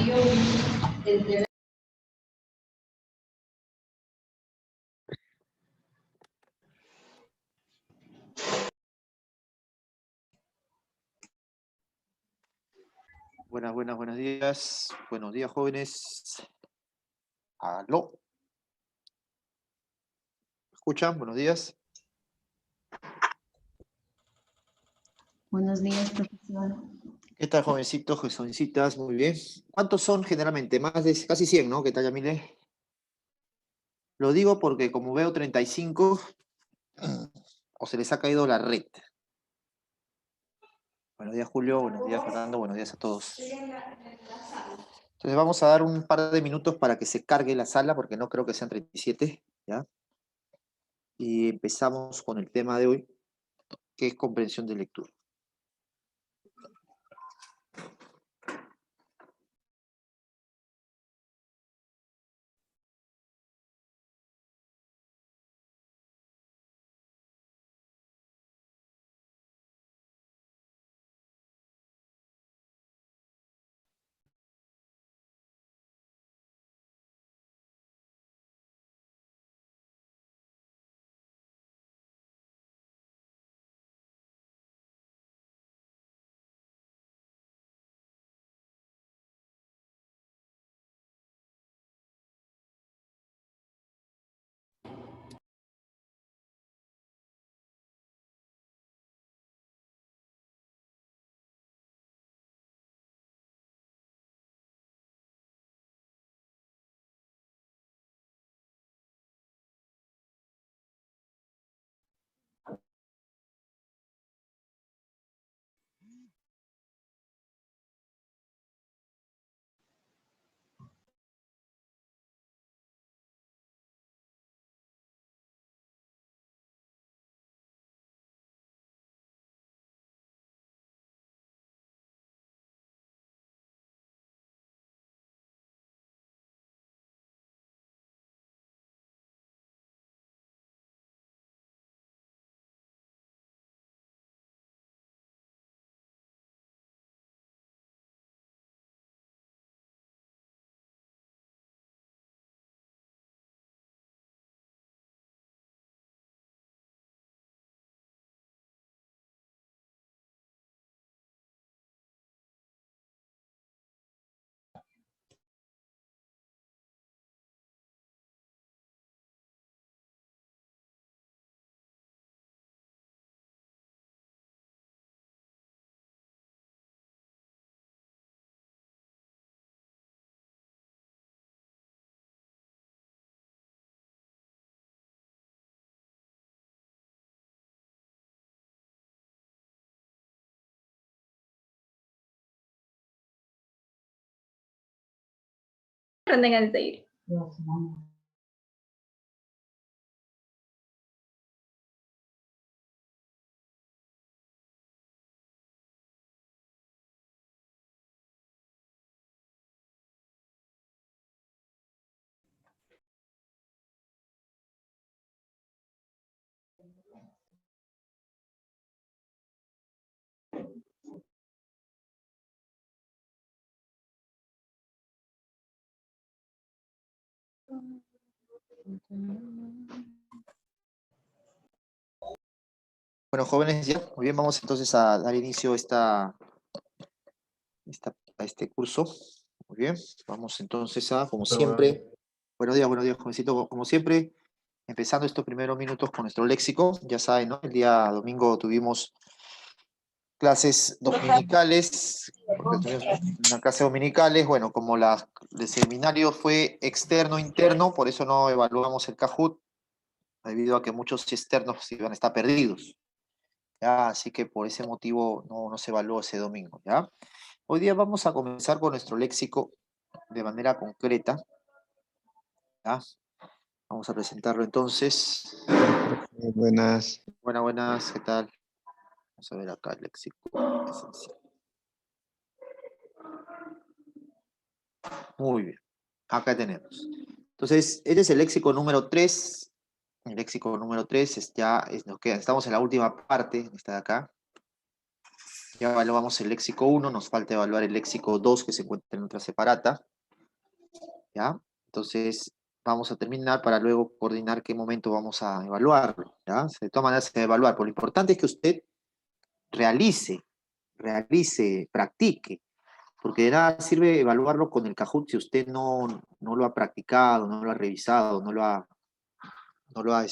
Buenos días. Buenos días, jóvenes. Aló. ¿Me escuchan? Buenos días. Buenos días, profesor. ¿Qué tal, jovencitos, jovencitas? Muy bien. ¿Cuántos son generalmente? Más de casi 100, ¿no? ¿Qué tal, Yamile? Lo digo porque como veo 35, o se les ha caído la red. Buenos días, Julio. Buenos días, Fernando. Buenos días a todos. Entonces vamos a dar un par de minutos para que se cargue la sala, porque no creo que sean 37, ¿ya? Y empezamos con el tema de hoy, que es comprensión de lectura. Tengan de seguir. Bueno, jóvenes, ya, muy bien, vamos entonces a dar inicio a este curso. Muy bien, vamos entonces a, como siempre, buenos días, jovencito, como siempre, empezando estos primeros minutos con nuestro léxico. Ya saben, ¿no? El día domingo tuvimos clases dominicales, porque tuvimos una clase dominicales, bueno, como el seminario fue externo, interno, por eso no evaluamos el Kahoot, debido a que muchos externos iban a estar perdidos. ¿Ya? Así que por ese motivo no se evaluó ese domingo, ¿ya? Hoy día vamos a comenzar con nuestro léxico de manera concreta, ¿ya? Vamos a presentarlo entonces. Buenas. Buenas, ¿qué tal? Vamos a ver acá el léxico esencial. Muy bien, acá tenemos. Entonces, este es el léxico número 3. El léxico número 3 nos queda, estamos en la última parte, esta de acá. Ya evaluamos el léxico 1, nos falta evaluar el léxico 2 que se encuentra en otra separata. ¿Ya? Entonces, vamos a terminar para luego coordinar qué momento vamos a evaluarlo. ¿Ya? De todas maneras, se debe evaluar. Pero lo importante es que usted realice, practique. Porque de nada sirve evaluarlo con el Kahoot si usted no lo ha practicado, no lo ha revisado, no lo ha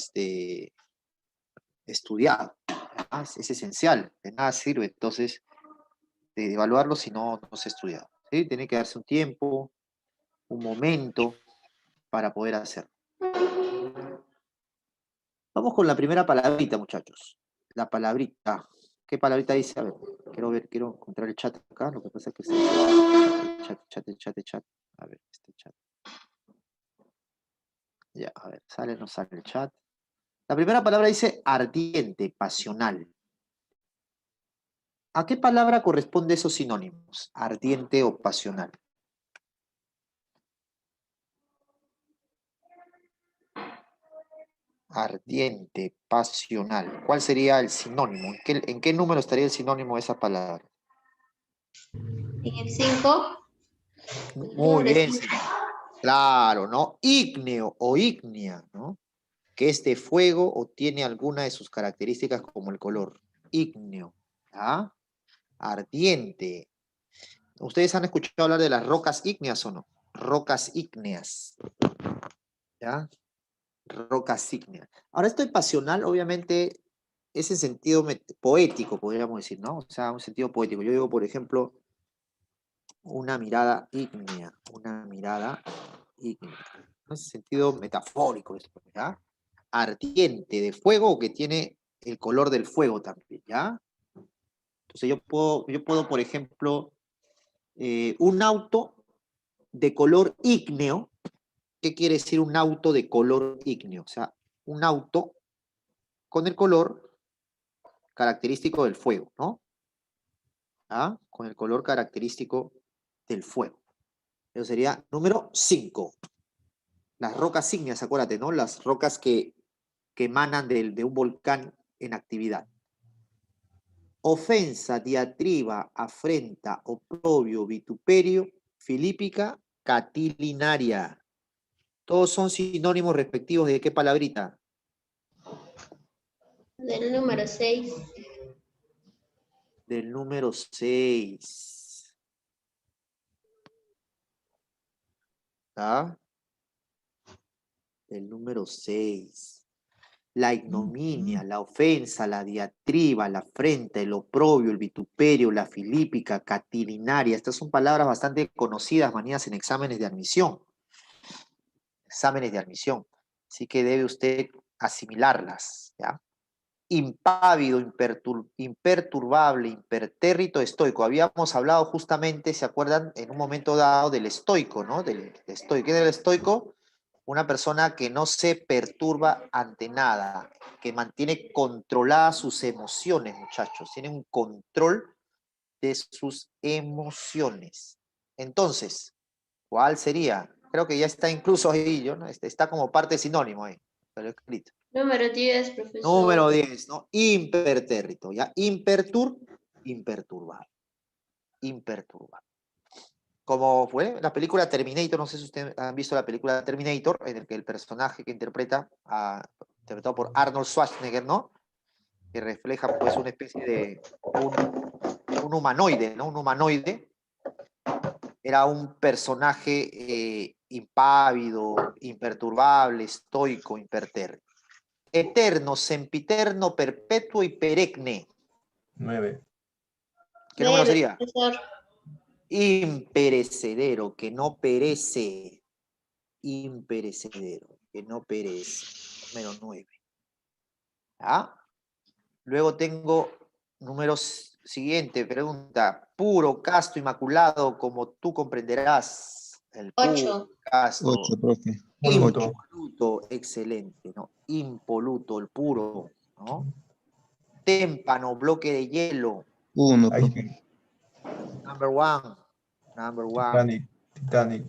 estudiado. ¿Ya? Es esencial, de nada sirve entonces de evaluarlo si no se ha estudiado. ¿Sí? Tiene que darse un tiempo, un momento para poder hacerlo. Vamos con la primera palabrita, muchachos. La palabrita. ¿Qué palabrita dice? A ver, quiero encontrar el chat acá. Lo que pasa es que el chat. A ver, este chat. Ya, a ver, ¿sale o no sale el chat? La primera palabra dice ardiente, pasional. ¿A qué palabra corresponde esos sinónimos? Ardiente o pasional. Ardiente, pasional. ¿Cuál sería el sinónimo? ¿En qué número estaría el sinónimo de esa palabra? En el 5. Muy bien, sí. Claro, ¿no? Ígneo o ígnea, ¿no? Que es de fuego o tiene alguna de sus características como el color. Ígneo. ¿Ah? Ardiente. ¿Ustedes han escuchado hablar de las rocas ígneas o no? Rocas ígneas. ¿Ya? Rocas ígneas. Ahora, esto de pasional, obviamente, es en sentido poético, podríamos decir, ¿no? O sea, un sentido poético. Yo digo, por ejemplo, una mirada ígnea. Una mirada ígnea. ¿No? Es en sentido metafórico, esto, ¿ya? Ardiente, de fuego, que tiene el color del fuego también, ¿ya? Entonces yo puedo por ejemplo, un auto de color ígneo. ¿Qué quiere decir un auto de color ígneo? O sea, un auto con el color característico del fuego, ¿no? ¿Ah? Con el color característico del fuego. Eso sería número 5. Las rocas ígneas, acuérdate, ¿no? Las rocas que emanan de un volcán en actividad. Ofensa, diatriba, afrenta, oprobio, vituperio, filípica, catilinaria. Todos son sinónimos respectivos de qué palabrita. Del número 6. Del número 6. ¿Ah? Del número 6. La ignominia, la ofensa, la diatriba, la afrenta, el oprobio, el vituperio, la filípica, catilinaria. Estas son palabras bastante conocidas, manías en exámenes de admisión. Exámenes de admisión. Así que debe usted asimilarlas, ¿ya? Impávido, imperturbable, impertérrito, estoico. Habíamos hablado justamente, ¿se acuerdan? En un momento dado del estoico, ¿no? Del estoico. ¿Quién es el estoico? Una persona que no se perturba ante nada, que mantiene controladas sus emociones, muchachos. Tiene un control de sus emociones. Entonces, ¿cuál sería? Creo que ya está incluso ahí, ¿no? Está como parte sinónimo ahí, lo he escrito. Número 10, profesor. Número 10, ¿no? Impertérrito, ¿ya? Imperturbable. Imperturbable. Como fue la película Terminator, no sé si ustedes han visto la película Terminator, en el que el personaje que interpreta, interpretado por Arnold Schwarzenegger, ¿no? Que refleja pues una especie de un humanoide, ¿no? Un humanoide. Era un personaje impávido, imperturbable, estoico, impertérrito. Eterno, sempiterno, perpetuo y perenne. 9. ¿Qué número sería? Profesor. Imperecedero, que no perece. Imperecedero, que no perece. Número 9. ¿Ah? Luego tengo números siguiente, pregunta. Puro, casto, inmaculado, como tú comprenderás. El puro, 8. casto. 8, profe. Impoluto. Impoluto, excelente, ¿no? Impoluto, el puro, ¿no? Témpano, bloque de hielo. 1, profe. Iceberg. Number one. Number one. Titanic. Titanic.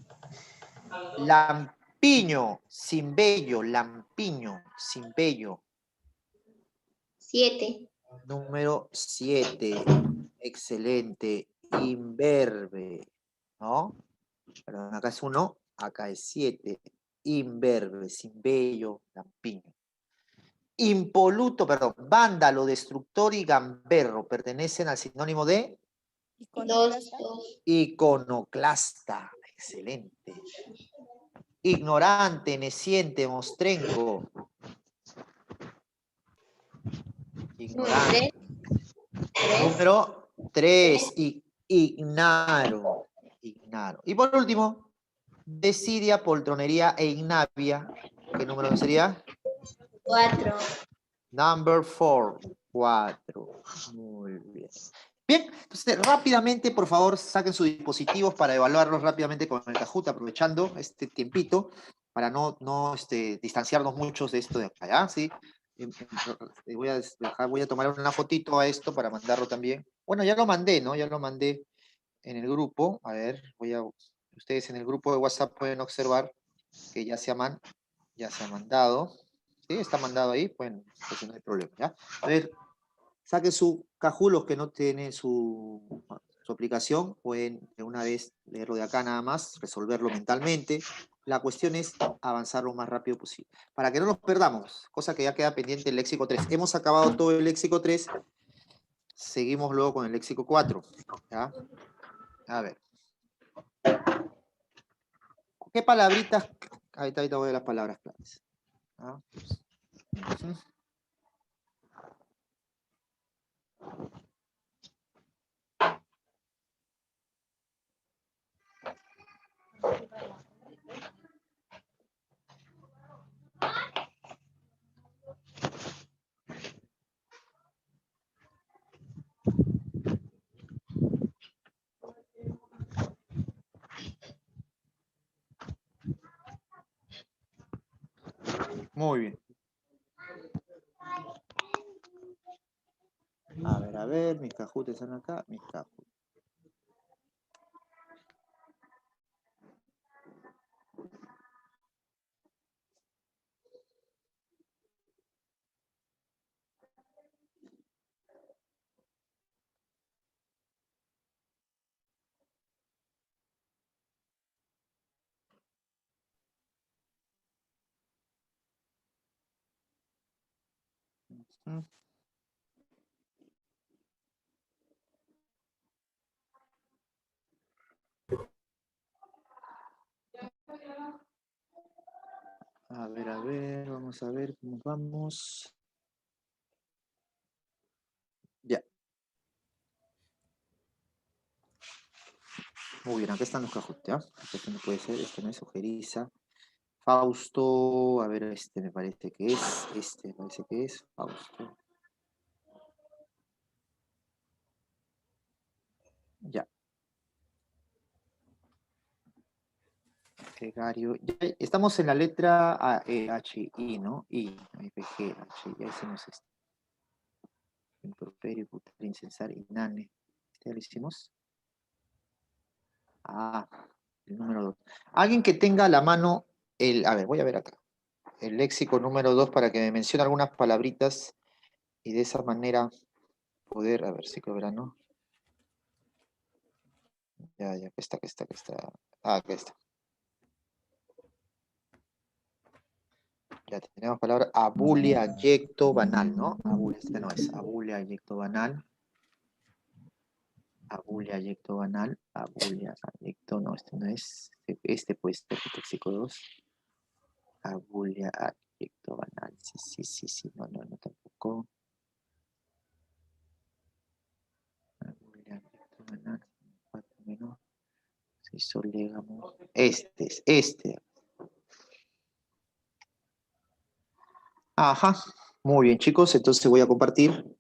Lampiño, sin vello, lampiño, sin vello. 7. Número 7. Excelente. Imberbe, ¿no? Perdón, acá es 1, acá es 7. Imberbe, sin bello, lampiño. Impoluto, perdón, vándalo, destructor y gamberro pertenecen al sinónimo de 2. iconoclasta. Excelente. Ignorante, neciente, mostrenco. Ignorante. 3. Número 3. Ignaro. Ignaro. Y por último, desidia, poltronería e ignavia. ¿Qué número sería? 4. Number 4. 4. Muy bien. Bien, entonces rápidamente, por favor, saquen sus dispositivos para evaluarlos rápidamente con el Kahoot, aprovechando este tiempito para no distanciarnos mucho de esto de acá, ¿ya? ¿Sí? Voy a tomar una fotito a esto para mandarlo también. Bueno, ya lo mandé, ¿no? Ya lo mandé en el grupo. A ver, ustedes en el grupo de WhatsApp pueden observar que ya se ha mandado. ¿Sí? Está mandado ahí, bueno, pues no hay problema, ¿ya? A ver, saque su Kahoot, los que no tienen su aplicación, pueden de una vez leerlo de acá nada más, resolverlo mentalmente. La cuestión es avanzar lo más rápido posible. Para que no nos perdamos, cosa que ya queda pendiente el léxico 3. Hemos acabado todo el léxico 3, seguimos luego con el léxico 4. ¿Ya? A ver. ¿Qué palabritas? Ahorita voy a ver las palabras claves. ¿Ah? Muy bien. A ver, mis Kahoot están acá, mis Kahoot. A ver, vamos a ver cómo vamos. Ya. Muy bien, acá están los Kahoot, ¿ya? Este no puede ser, este no es Ojeriza. Fausto, a ver, este me parece que es, Fausto. Ya. Gregario. Ya, estamos en la letra H, I, ¿no? I, IPG, H, ya hicimos esto. Improperio, putar, incensar, inane. ¿Ya lo hicimos? Ah, el número 2. Alguien que tenga a la mano a ver, voy a ver acá. El léxico número 2 para que me mencione algunas palabritas y de esa manera poder, a ver, ciclo verano. Ya, acá está. Ah, acá está. Ya tenemos palabra abulia, yecto, banal, ¿no? Abulia, este no es. Abulia, yecto, banal. Abulia, yecto, banal. Abulia, yecto, no, este no es. Este puede ser el léxico 2. Abulia, yecto, banal. Sí. No, tampoco. Abulia, yecto, banal. 4 menos. Si solégamo. Este. Ajá. Muy bien, chicos. Entonces voy a compartir.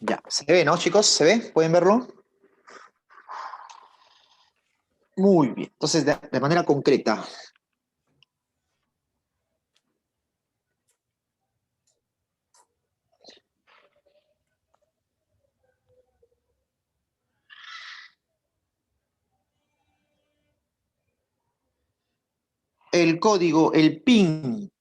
Ya, se ve, ¿no, chicos? ¿Se ve? ¿Pueden verlo? Muy bien. Entonces, de manera concreta. El código, el PIN,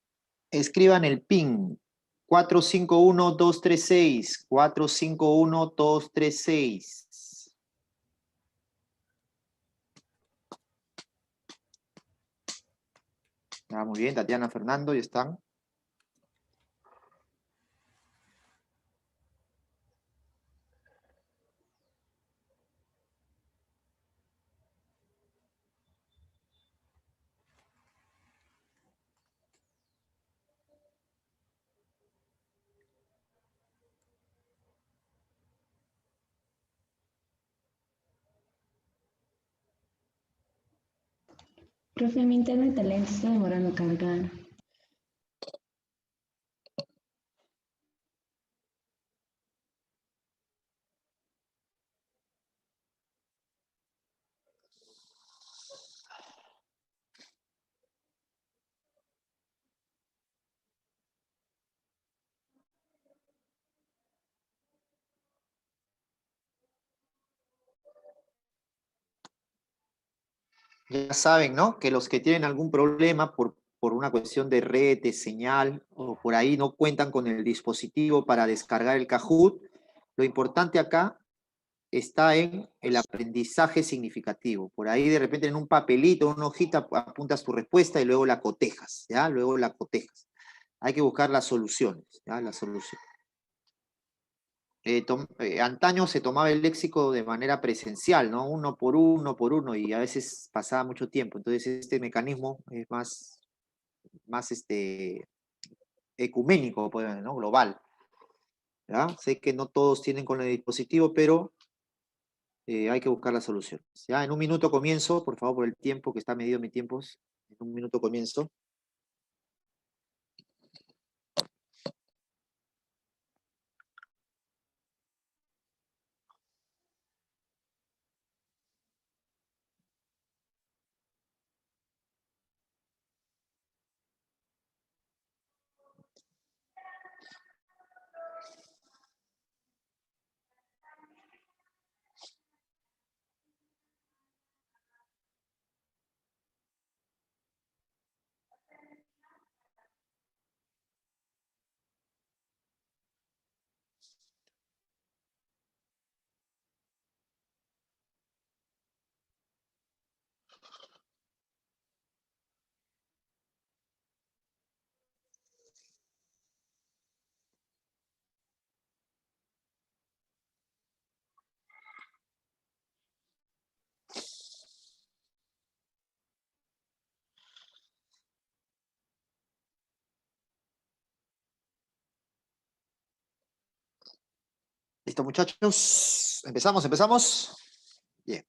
Escriban el PIN. 451-236. 451-236. Ah, muy bien, Tatiana, Fernando, ya están. Profe, mi internet de lento está demorando a cargar. Ya saben, ¿no? Que los que tienen algún problema por una cuestión de red, de señal, o por ahí no cuentan con el dispositivo para descargar el Kahoot, lo importante acá está en el aprendizaje significativo. Por ahí de repente en un papelito, una hojita, apuntas tu respuesta y luego la cotejas, ¿ya? Luego la cotejas. Hay que buscar las soluciones, ¿ya? La solución. Antaño se tomaba el léxico de manera presencial, ¿no? Uno por uno, y a veces pasaba mucho tiempo. Entonces, este mecanismo es más ecuménico, pues, ¿no? Global. ¿Ya? Sé que no todos tienen con el dispositivo, pero hay que buscar las soluciones. Ya, en un minuto comienzo, por favor, por el tiempo que está medido mi tiempo. En un minuto comienzo. ¿Listo, muchachos? ¿Empezamos? Bien.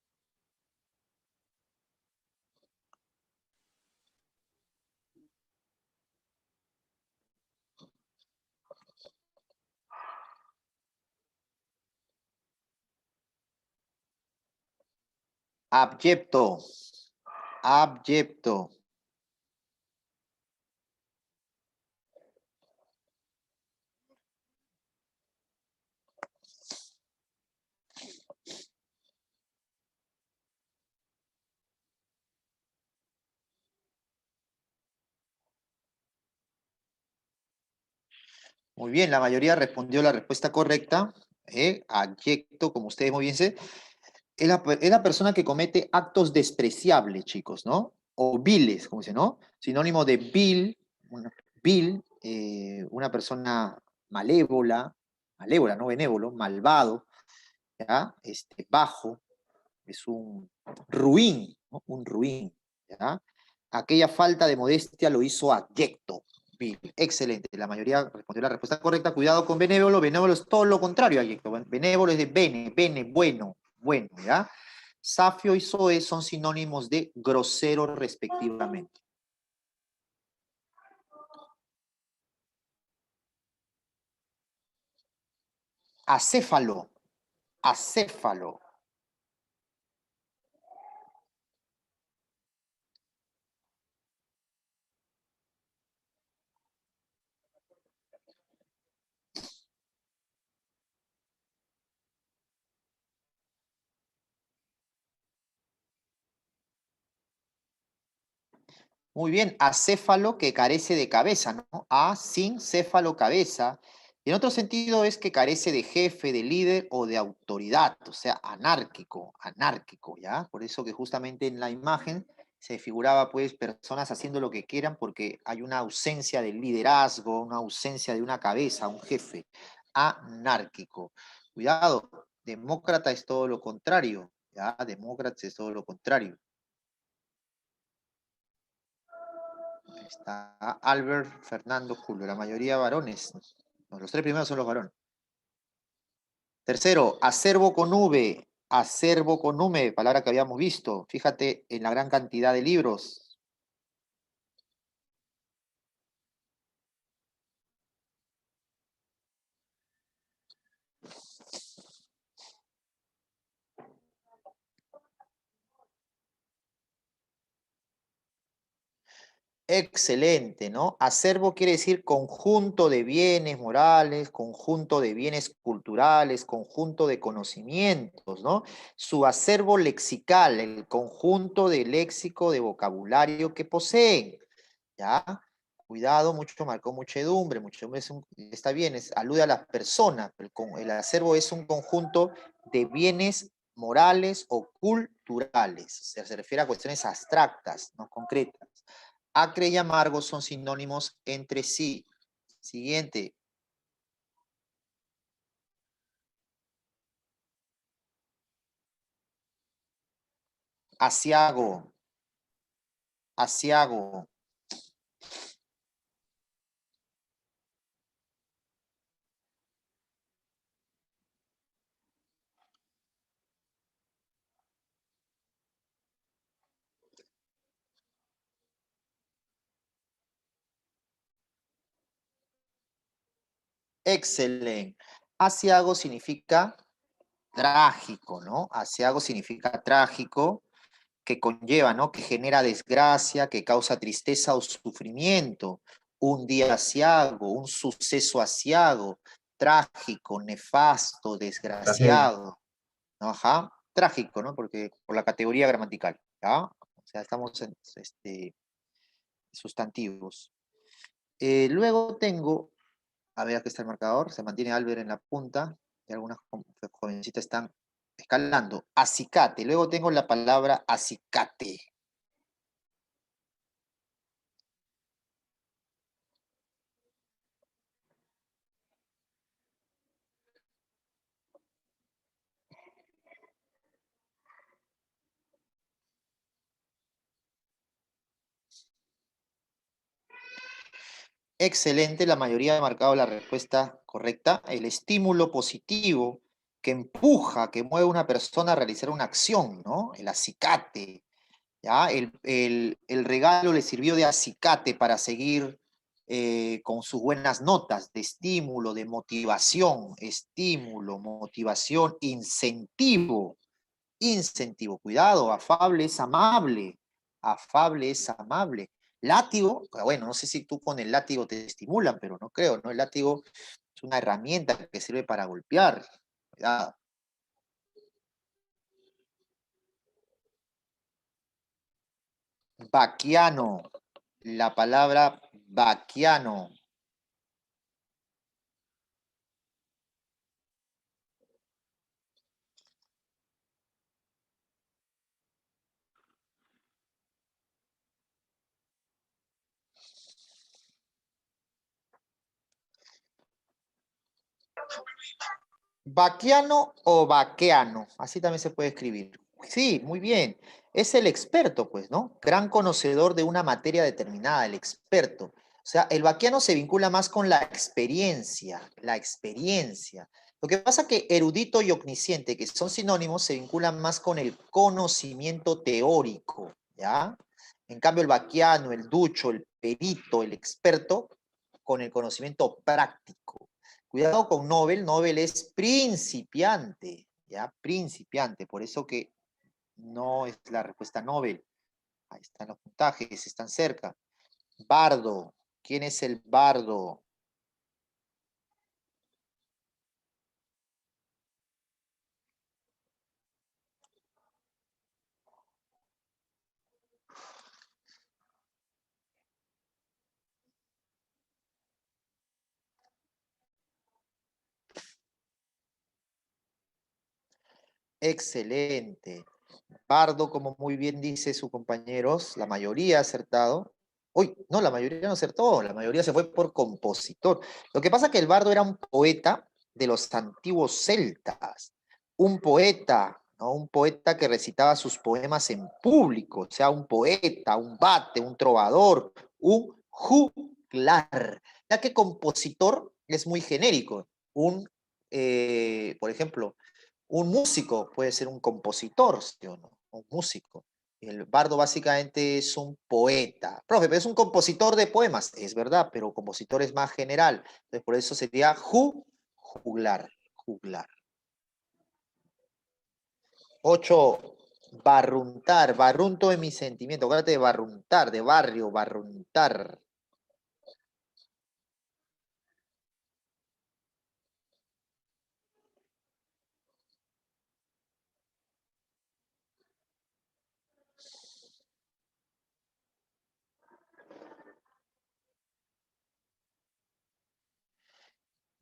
Abyecto. Abyecto. Muy bien, la mayoría respondió la respuesta correcta. Abyecto, como ustedes muy bien saben, es la persona que comete actos despreciables, chicos, ¿no? O viles, como dice, ¿no? Sinónimo de una persona malévola, no benévolo, malvado, ¿ya? Bajo, es un ruin, ¿no? Un ruin, ¿ya? Aquella falta de modestia lo hizo abyecto. Excelente, la mayoría respondió la respuesta correcta. Cuidado con benévolo, benévolo es todo lo contrario a abyecto. Benévolo es de bene, bueno, ¿ya? Safio y soez son sinónimos de grosero respectivamente. Acéfalo, acéfalo. Muy bien, acéfalo que carece de cabeza, ¿no? A sin céfalo cabeza. Y en otro sentido es que carece de jefe, de líder o de autoridad, o sea, anárquico, anárquico, ¿ya? Por eso que justamente en la imagen se figuraba pues personas haciendo lo que quieran porque hay una ausencia de liderazgo, una ausencia de una cabeza, un jefe, anárquico. Cuidado, demócrata es todo lo contrario, ¿ya? Demócrata es todo lo contrario. Está Albert, Fernando, Julio, la mayoría varones. No, los tres primeros son los varones. Tercero, acervo con V, palabra que habíamos visto. Fíjate en la gran cantidad de libros. Excelente, ¿no? Acervo quiere decir conjunto de bienes morales, conjunto de bienes culturales, conjunto de conocimientos, ¿no? Su acervo lexical, el conjunto de léxico, de vocabulario que poseen, ¿ya? Cuidado, mucho marcó muchedumbre, muchedumbre está bien, alude a las personas, el acervo es un conjunto de bienes morales o culturales, o sea, se refiere a cuestiones abstractas, no concretas. Acre y amargo son sinónimos entre sí. Siguiente. Asiago. Asiago. Excelente. Asiago significa trágico, ¿no? Asiago significa trágico, que conlleva, ¿no? Que genera desgracia, que causa tristeza o sufrimiento. Un día asiago, un suceso asiago, trágico, nefasto, Tragedia. desgraciado, ¿no? Ajá, trágico, ¿no? Porque por la categoría gramatical, ¿ya? O sea, estamos en sustantivos. Luego tengo, a ver, aquí está el marcador, se mantiene Albert en la punta, y algunas jovencitas están escalando. Acicate, luego tengo la palabra acicate. Excelente, la mayoría ha marcado la respuesta correcta. El estímulo positivo que empuja, que mueve a una persona a realizar una acción, ¿no? El acicate, ¿ya? El regalo le sirvió de acicate para seguir con sus buenas notas de estímulo, de motivación, estímulo, motivación, incentivo, incentivo. Cuidado, afable es amable. Látigo, bueno, no sé si tú con el látigo te estimulan, pero no creo, ¿no? El látigo es una herramienta que sirve para golpear. Cuidado. Vaquiano, la palabra vaquiano. Vaquiano o vaqueano, así también se puede escribir. Sí, muy bien. Es el experto, pues, ¿no? Gran conocedor de una materia determinada, el experto. O sea, el vaquiano se vincula más con la experiencia, la experiencia. Lo que pasa que erudito y omnisciente, que son sinónimos, se vinculan más con el conocimiento teórico, ¿ya? En cambio, el vaquiano, el ducho, el perito, el experto, con el conocimiento práctico. Cuidado con Nobel, Nobel es principiante, ¿ya? Principiante, por eso que no es la respuesta Nobel. Ahí están los puntajes, están cerca. Bardo, ¿quién es el bardo? Excelente. Bardo, como muy bien dice sus compañeros, la mayoría ha acertado. Uy, no, la mayoría no acertó, la mayoría se fue por compositor. Lo que pasa es que el bardo era un poeta de los antiguos celtas, un poeta, ¿no? Un poeta que recitaba sus poemas en público, o sea, un poeta, un bate, un trovador, un juglar, ya que compositor es muy genérico. Por ejemplo, un músico puede ser un compositor, ¿sí o no? Un músico. El bardo básicamente es un poeta. Profe, pero es un compositor de poemas. Es verdad, pero compositor es más general. Entonces, por eso sería juglar. Juglar. 8. Barruntar. Barrunto en mi sentimiento. Acuérdate de barruntar, de barrio, barruntar.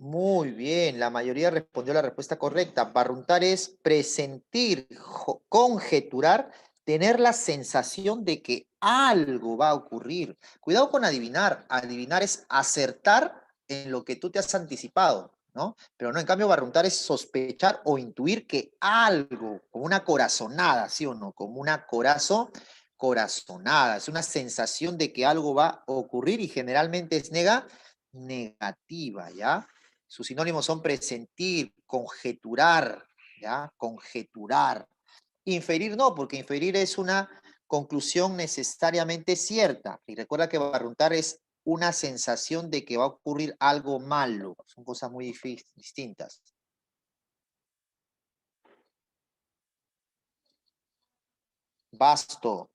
Muy bien, la mayoría respondió la respuesta correcta. Barruntar es presentir, conjeturar, tener la sensación de que algo va a ocurrir. Cuidado con adivinar. Adivinar es acertar en lo que tú te has anticipado, ¿no? Pero no, en cambio, barruntar es sospechar o intuir que algo, como una corazonada, ¿sí o no? Como una corazonada. Es una sensación de que algo va a ocurrir y generalmente es negativa, ¿ya? Sus sinónimos son presentir, conjeturar, ¿ya? Conjeturar. Inferir no, porque inferir es una conclusión necesariamente cierta. Y recuerda que barruntar es una sensación de que va a ocurrir algo malo. Son cosas muy distintas. Basto.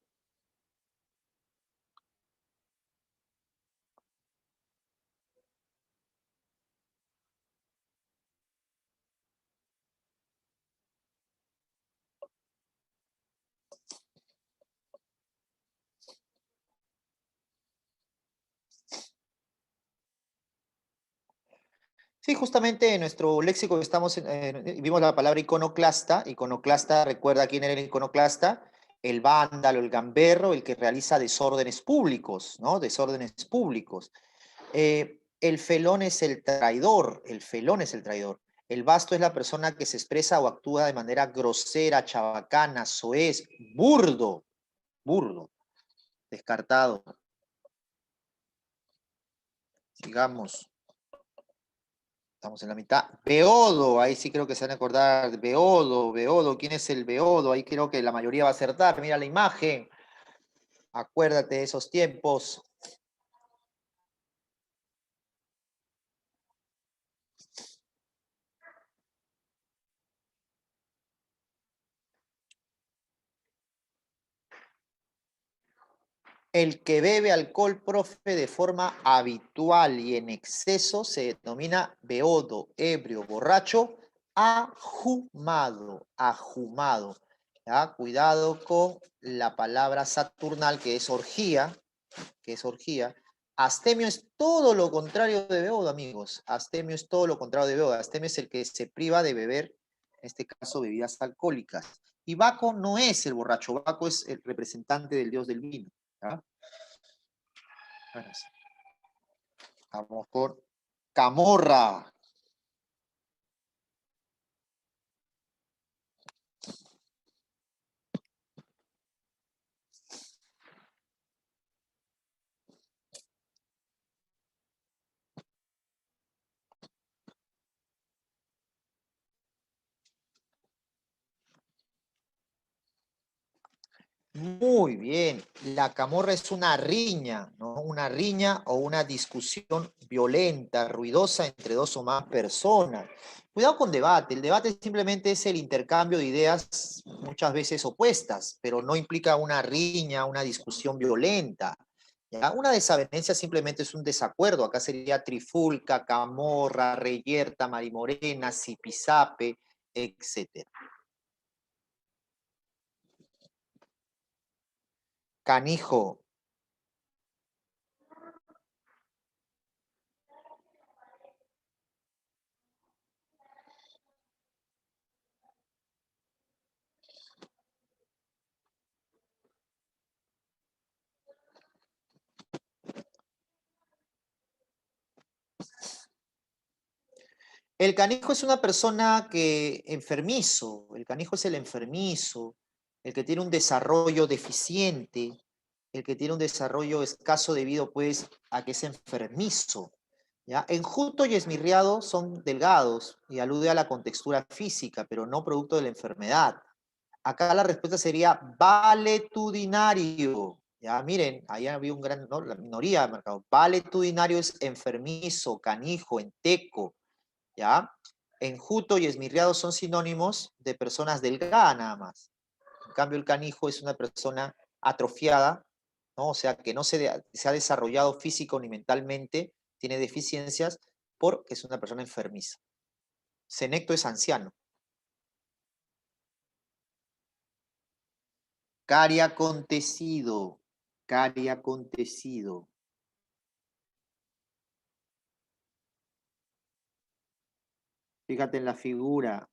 Sí, justamente en nuestro léxico vimos la palabra iconoclasta. Iconoclasta, recuerda quién era el iconoclasta, el vándalo, el gamberro, el que realiza desórdenes públicos, ¿no? Desórdenes públicos. El felón es el traidor, el felón es el traidor. El basto es la persona que se expresa o actúa de manera grosera, chabacana, soez, burdo, burdo, descartado. Sigamos. Estamos en la mitad. Beodo, ahí sí creo que se van a acordar. Beodo, Beodo, ¿quién es el Beodo? Ahí creo que la mayoría va a acertar. Mira la imagen. Acuérdate de esos tiempos. El que bebe alcohol, profe, de forma habitual y en exceso se denomina beodo, ebrio, borracho, ajumado, ajumado. ¿Ya? Cuidado con la palabra saturnal que es orgía, Astemio es todo lo contrario de beodo, amigos. Astemio es todo lo contrario de beodo. Astemio es el que se priva de beber, en este caso, bebidas alcohólicas. Y Baco no es el borracho, Baco es el representante del dios del vino. ¿Ya? Bueno, sí. Vamos por Camorra. Muy bien, la camorra es una riña, ¿no? Una riña o una discusión violenta, ruidosa entre dos o más personas. Cuidado con debate, el debate simplemente es el intercambio de ideas muchas veces opuestas, pero no implica una riña, una discusión violenta. ¿Ya? Una desavenencia simplemente es un desacuerdo, acá sería trifulca, camorra, reyerta, marimorena, zipizape, etc. Canijo. El canijo es una persona que enfermizo, el canijo es el enfermizo, el que tiene un desarrollo deficiente, el que tiene un desarrollo escaso debido pues a que es enfermizo. ¿Ya? Enjuto y esmirriado son delgados y alude a la contextura física, pero no producto de la enfermedad. Acá la respuesta sería valetudinario. Ya, miren, ahí había un gran, ¿no? La minoría ha marcado. Valetudinario es enfermizo, canijo, enteco. ¿Ya? Enjuto y esmirriado son sinónimos de personas delgadas nada más. En cambio, el canijo es una persona atrofiada, ¿no? O sea, que no se ha desarrollado físico ni mentalmente, tiene deficiencias, porque es una persona enfermiza. Senecto es anciano. Cari acontecido, cari acontecido. Fíjate en la figura.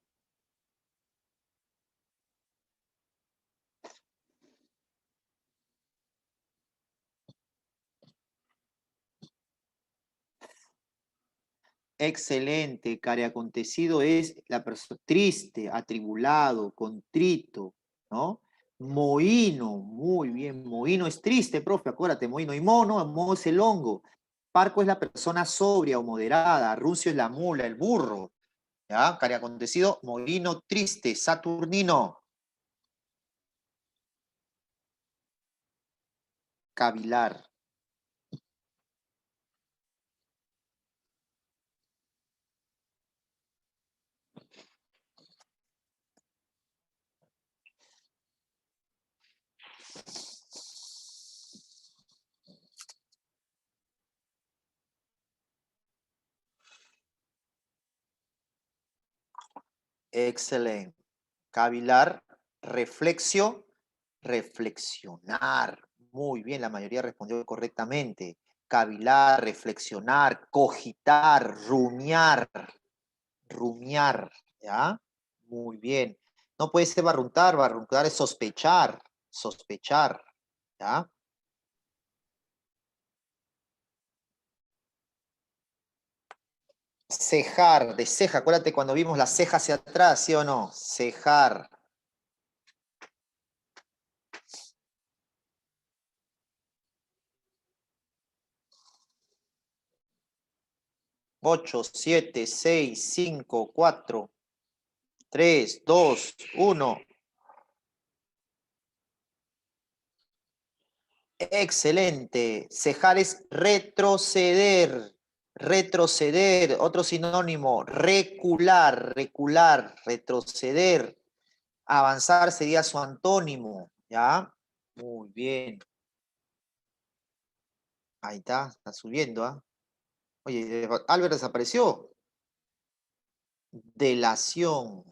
Excelente, cari acontecido es la persona triste, atribulado, contrito, ¿no? Mohino, muy bien, mohino es triste, profe, acuérdate, mohino y mono, mono es el hongo. Parco es la persona sobria o moderada, runcio es la mula, el burro, ¿ya? Cari acontecido, mohino triste, saturnino. Cavilar. Excelente. Cavilar, reflexio, reflexionar. Muy bien, la mayoría respondió correctamente. Cavilar, reflexionar, cogitar, rumiar, rumiar, ¿ya? Muy bien. No puede ser barruntar, barruntar es sospechar, sospechar, ¿ya? Cejar, de ceja, acuérdate cuando vimos la ceja hacia atrás, ¿sí o no? Cejar. 8, 7, 6, 5, 4, 3, 2, 1. Excelente. Cejar es retroceder. Retroceder. Otro sinónimo. Recular. Recular. Retroceder. Avanzar sería su antónimo. ¿Ya? Muy bien. Ahí está. Está subiendo. ¿Ah? Oye, Albert desapareció. Delación.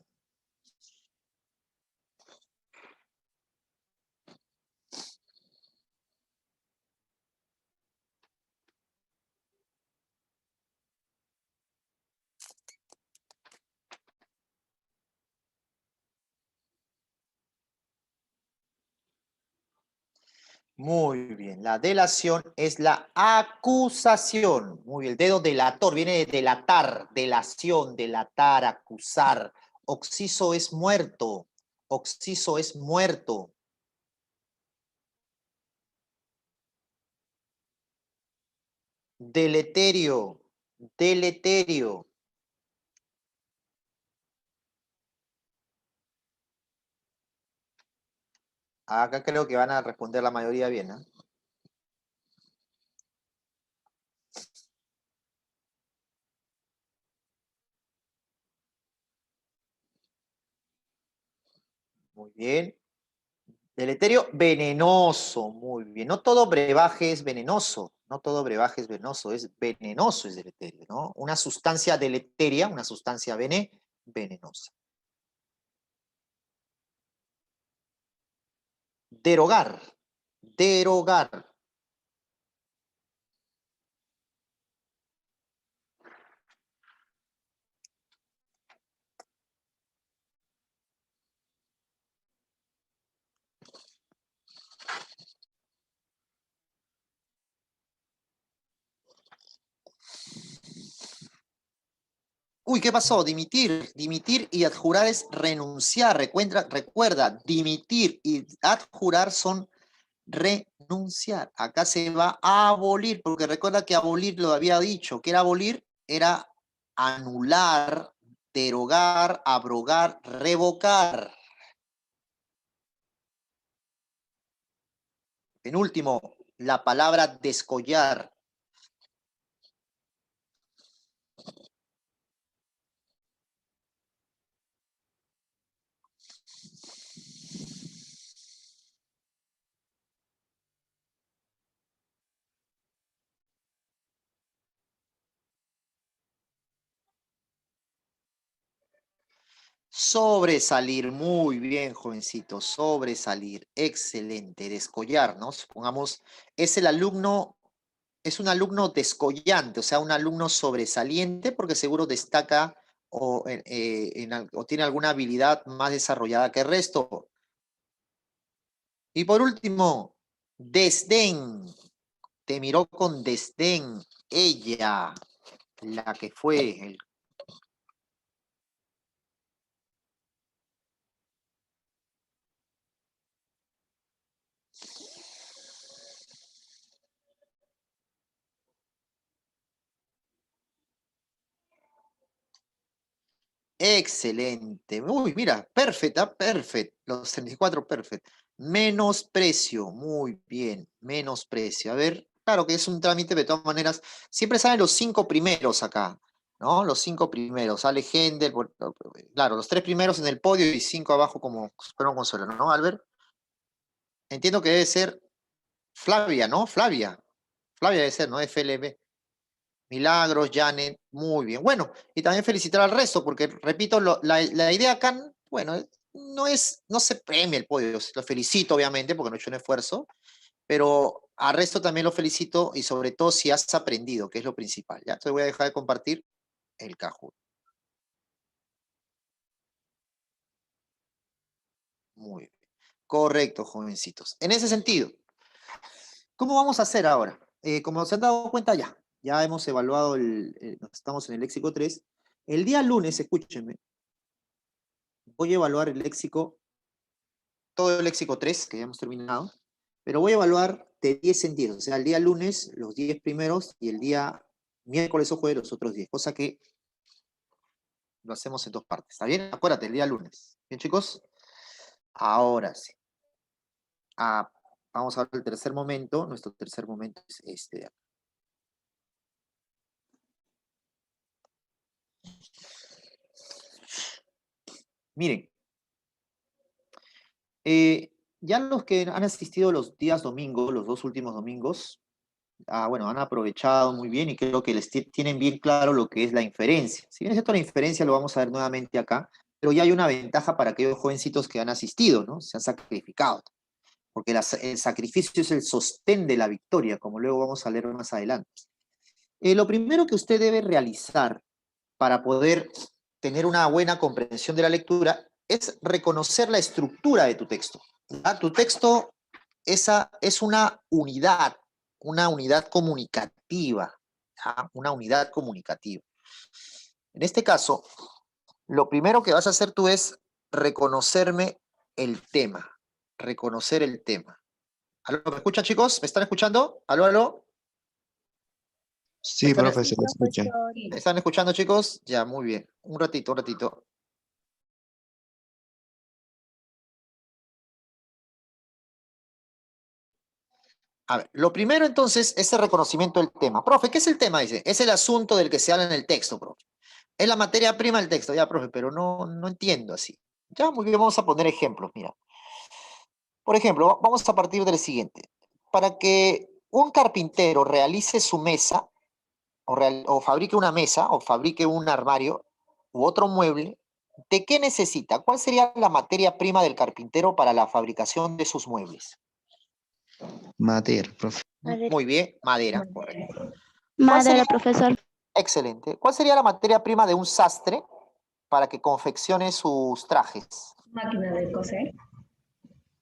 Muy bien, la delación es la acusación. Muy bien, el dedo delator viene de delatar, delación, delatar, acusar. Oxiso es muerto, oxiso es muerto. Deleterio, deleterio. Acá creo que van a responder la mayoría bien, ¿no? Muy bien. Deleterio, venenoso, muy bien. No todo brebaje es venenoso, no todo brebaje es venenoso, es venenoso es deleterio, ¿no? Una sustancia deleteria, una sustancia venenosa. Derogar, derogar. Uy, ¿qué pasó? Dimitir. Dimitir y adjurar es renunciar. Recuerda, dimitir y adjurar son renunciar. Acá se va a abolir, porque recuerda que abolir lo había dicho. ¿Qué era abolir? Era anular, derogar, abrogar, revocar. Penúltimo, la palabra descollar. Sobresalir, muy bien, jovencito, sobresalir, excelente, descollar, ¿no? Supongamos, es el alumno, es un alumno descollante, o sea, un alumno sobresaliente porque seguro destaca o tiene alguna habilidad más desarrollada que el resto. Y por último, desdén, te miró con desdén, ella, la que fue, el excelente. Uy, mira, perfecta, perfecto. Los 34, perfecto. Menosprecio, muy bien, menosprecio. A ver, claro que es un trámite, de todas maneras, siempre salen los 5 primeros acá, ¿no? Los 5 primeros. Sale Hendel, claro, los 3 primeros en el podio y 5 abajo como fueron consuelo, ¿no, Albert? Entiendo que debe ser Flavia, ¿no? Flavia. Flavia debe ser, ¿no? FLB. Milagros, Janet, muy bien. Bueno, y también felicitar al resto, porque repito, la idea acá, bueno, no se premia el podio, lo felicito obviamente, porque no he hecho un esfuerzo, pero al resto también lo felicito y sobre todo si has aprendido, que es lo principal, ¿ya? Entonces voy a dejar de compartir el Kahoot. Muy bien. Correcto, jovencitos. En ese sentido, ¿cómo vamos a hacer ahora? Como se han dado cuenta ya hemos evaluado, estamos en el léxico 3. El día lunes, escúchenme, voy a evaluar el léxico, todo el léxico 3, que ya hemos terminado, pero voy a evaluar de 10 sentidos, o sea, el día lunes los 10 primeros y el día miércoles o jueves los otros 10, cosa que lo hacemos en 2 partes, ¿está bien? Acuérdate, el día lunes. ¿Bien, chicos? Ahora sí. Vamos a ver el tercer momento, nuestro tercer momento es este de acá. Miren, ya los que han asistido los días domingos, los 2 últimos domingos, bueno, han aprovechado muy bien y creo que tienen bien claro lo que es la inferencia. Si bien es cierto, la inferencia lo vamos a ver nuevamente acá, pero ya hay una ventaja para aquellos jovencitos que han asistido, ¿no? Se han sacrificado, porque el sacrificio es el sostén de la victoria, como luego vamos a leer más adelante. Lo primero que usted debe realizar para poder tener una buena comprensión de la lectura es reconocer la estructura de tu texto. ¿Ya? Tu texto es una unidad comunicativa, ¿ya? Una unidad comunicativa. En este caso, lo primero que vas a hacer tú es reconocerme el tema, reconocer el tema. ¿Aló, me escuchan, chicos? ¿Me están escuchando? ¿Aló, aló? Sí, profe, se lo escucha. ¿Me están escuchando, chicos? Ya, muy bien. Un ratito, un ratito. A ver, lo primero entonces es el reconocimiento del tema. Profe, ¿qué es el tema? Dice, es el asunto del que se habla en el texto, profe. Es la materia prima del texto, ya, profe, pero no entiendo así. Ya, muy bien, vamos a poner ejemplos, mira. Por ejemplo, vamos a partir del siguiente. Para que un carpintero realice su mesa, o fabrique una mesa, o fabrique un armario, u otro mueble, ¿de qué necesita? ¿Cuál sería la materia prima del carpintero para la fabricación de sus muebles? Madera, profe. Muy bien, madera, correcto. ¿Cuál Madera, sería? profesor. Excelente. ¿Cuál sería la materia prima de un sastre para que confeccione sus trajes? Máquina de coser.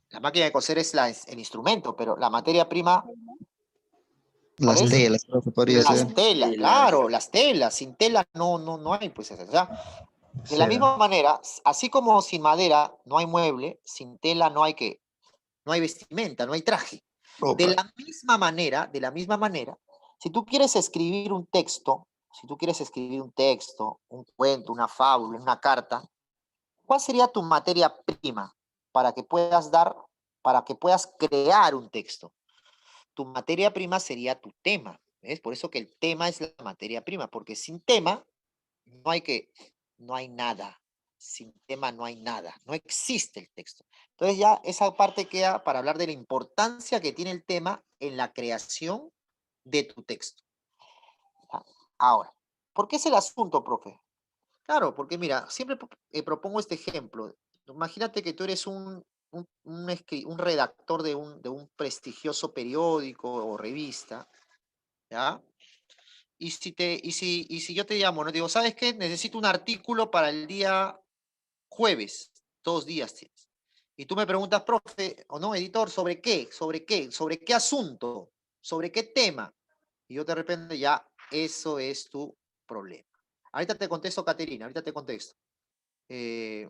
La máquina de coser es el instrumento, pero la materia prima ¿Cuál Las es? telas, profe, podría Las ser. telas, claro, las telas. Sin tela no hay, pues, o sea, de la Seda. misma manera, así como sin madera no hay mueble, sin tela no hay que, no hay vestimenta, no hay traje. Opa. De la misma manera, si tú quieres escribir un texto, si tú quieres escribir un texto, un cuento, una fábula, una carta, ¿cuál sería tu materia prima para que puedas dar, para que puedas crear un texto? Tu materia prima sería tu tema, ¿ves? Por eso que el tema es la materia prima, porque sin tema no hay que, no hay nada. Sin tema no hay nada, no existe el texto. Entonces ya esa parte queda para hablar de la importancia que tiene el tema en la creación de tu texto. ¿Ya? Ahora, ¿por qué es el asunto, profe? Claro, porque mira, siempre propongo este ejemplo. Imagínate que tú eres un redactor de un prestigioso periódico o revista, ¿ya? Y si yo te llamo, no digo, ¿sabes qué? Necesito un artículo para el día jueves, 2 días tienes. Y tú me preguntas, profe, o no, editor, ¿sobre qué? ¿Sobre qué? ¿Sobre qué asunto? ¿Sobre qué tema? Y yo de repente ya, eso es tu problema. Ahorita te contesto, Caterina, ahorita te contesto. Eh,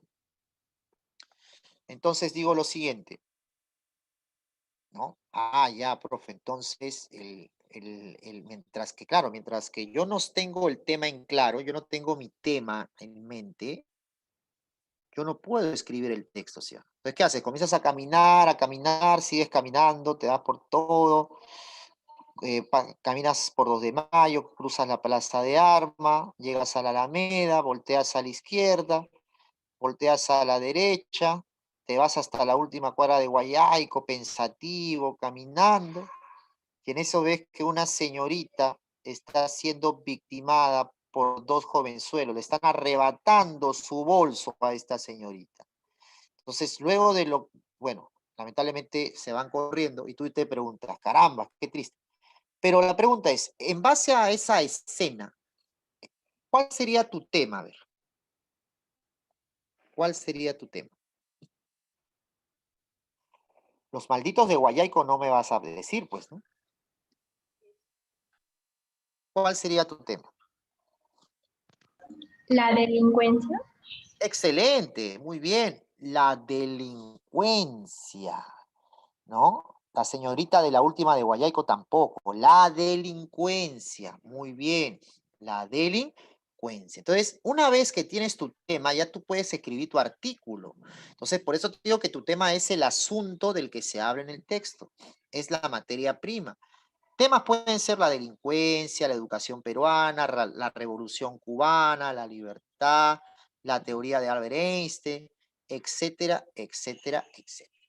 entonces digo lo siguiente, ¿no? Ah, ya, profe, entonces, mientras que, claro, mientras que yo no tengo el tema en claro, yo no tengo mi tema en mente, yo no puedo escribir el texto, ¿sí? Entonces, ¿qué haces? Comienzas a caminar, sigues caminando, te das por todo, caminas por 2 de Mayo, cruzas la Plaza de Armas, llegas a la Alameda, volteas a la izquierda, volteas a la derecha, te vas hasta la última cuadra de Guayaico, pensativo, caminando, y en eso ves que una señorita está siendo victimada por 2 jovenzuelos, le están arrebatando su bolso a esta señorita. Entonces, luego de lo, bueno, lamentablemente se van corriendo y tú te preguntas, caramba, qué triste. Pero la pregunta es, en base a esa escena, ¿cuál sería tu tema? A ver, ¿cuál sería tu tema? Los malditos de Guayaico no me vas a decir, pues, ¿no? ¿Cuál sería tu tema? La delincuencia. Excelente, muy bien. La delincuencia, ¿no? La señorita de la última de Guayaico tampoco. La delincuencia, muy bien. La delincuencia. Entonces, una vez que tienes tu tema, ya tú puedes escribir tu artículo. Entonces, por eso te digo que tu tema es el asunto del que se habla en el texto. Es la materia prima. Temas pueden ser la delincuencia, la educación peruana, la revolución cubana, la libertad, la teoría de Albert Einstein, etcétera, etcétera, etcétera.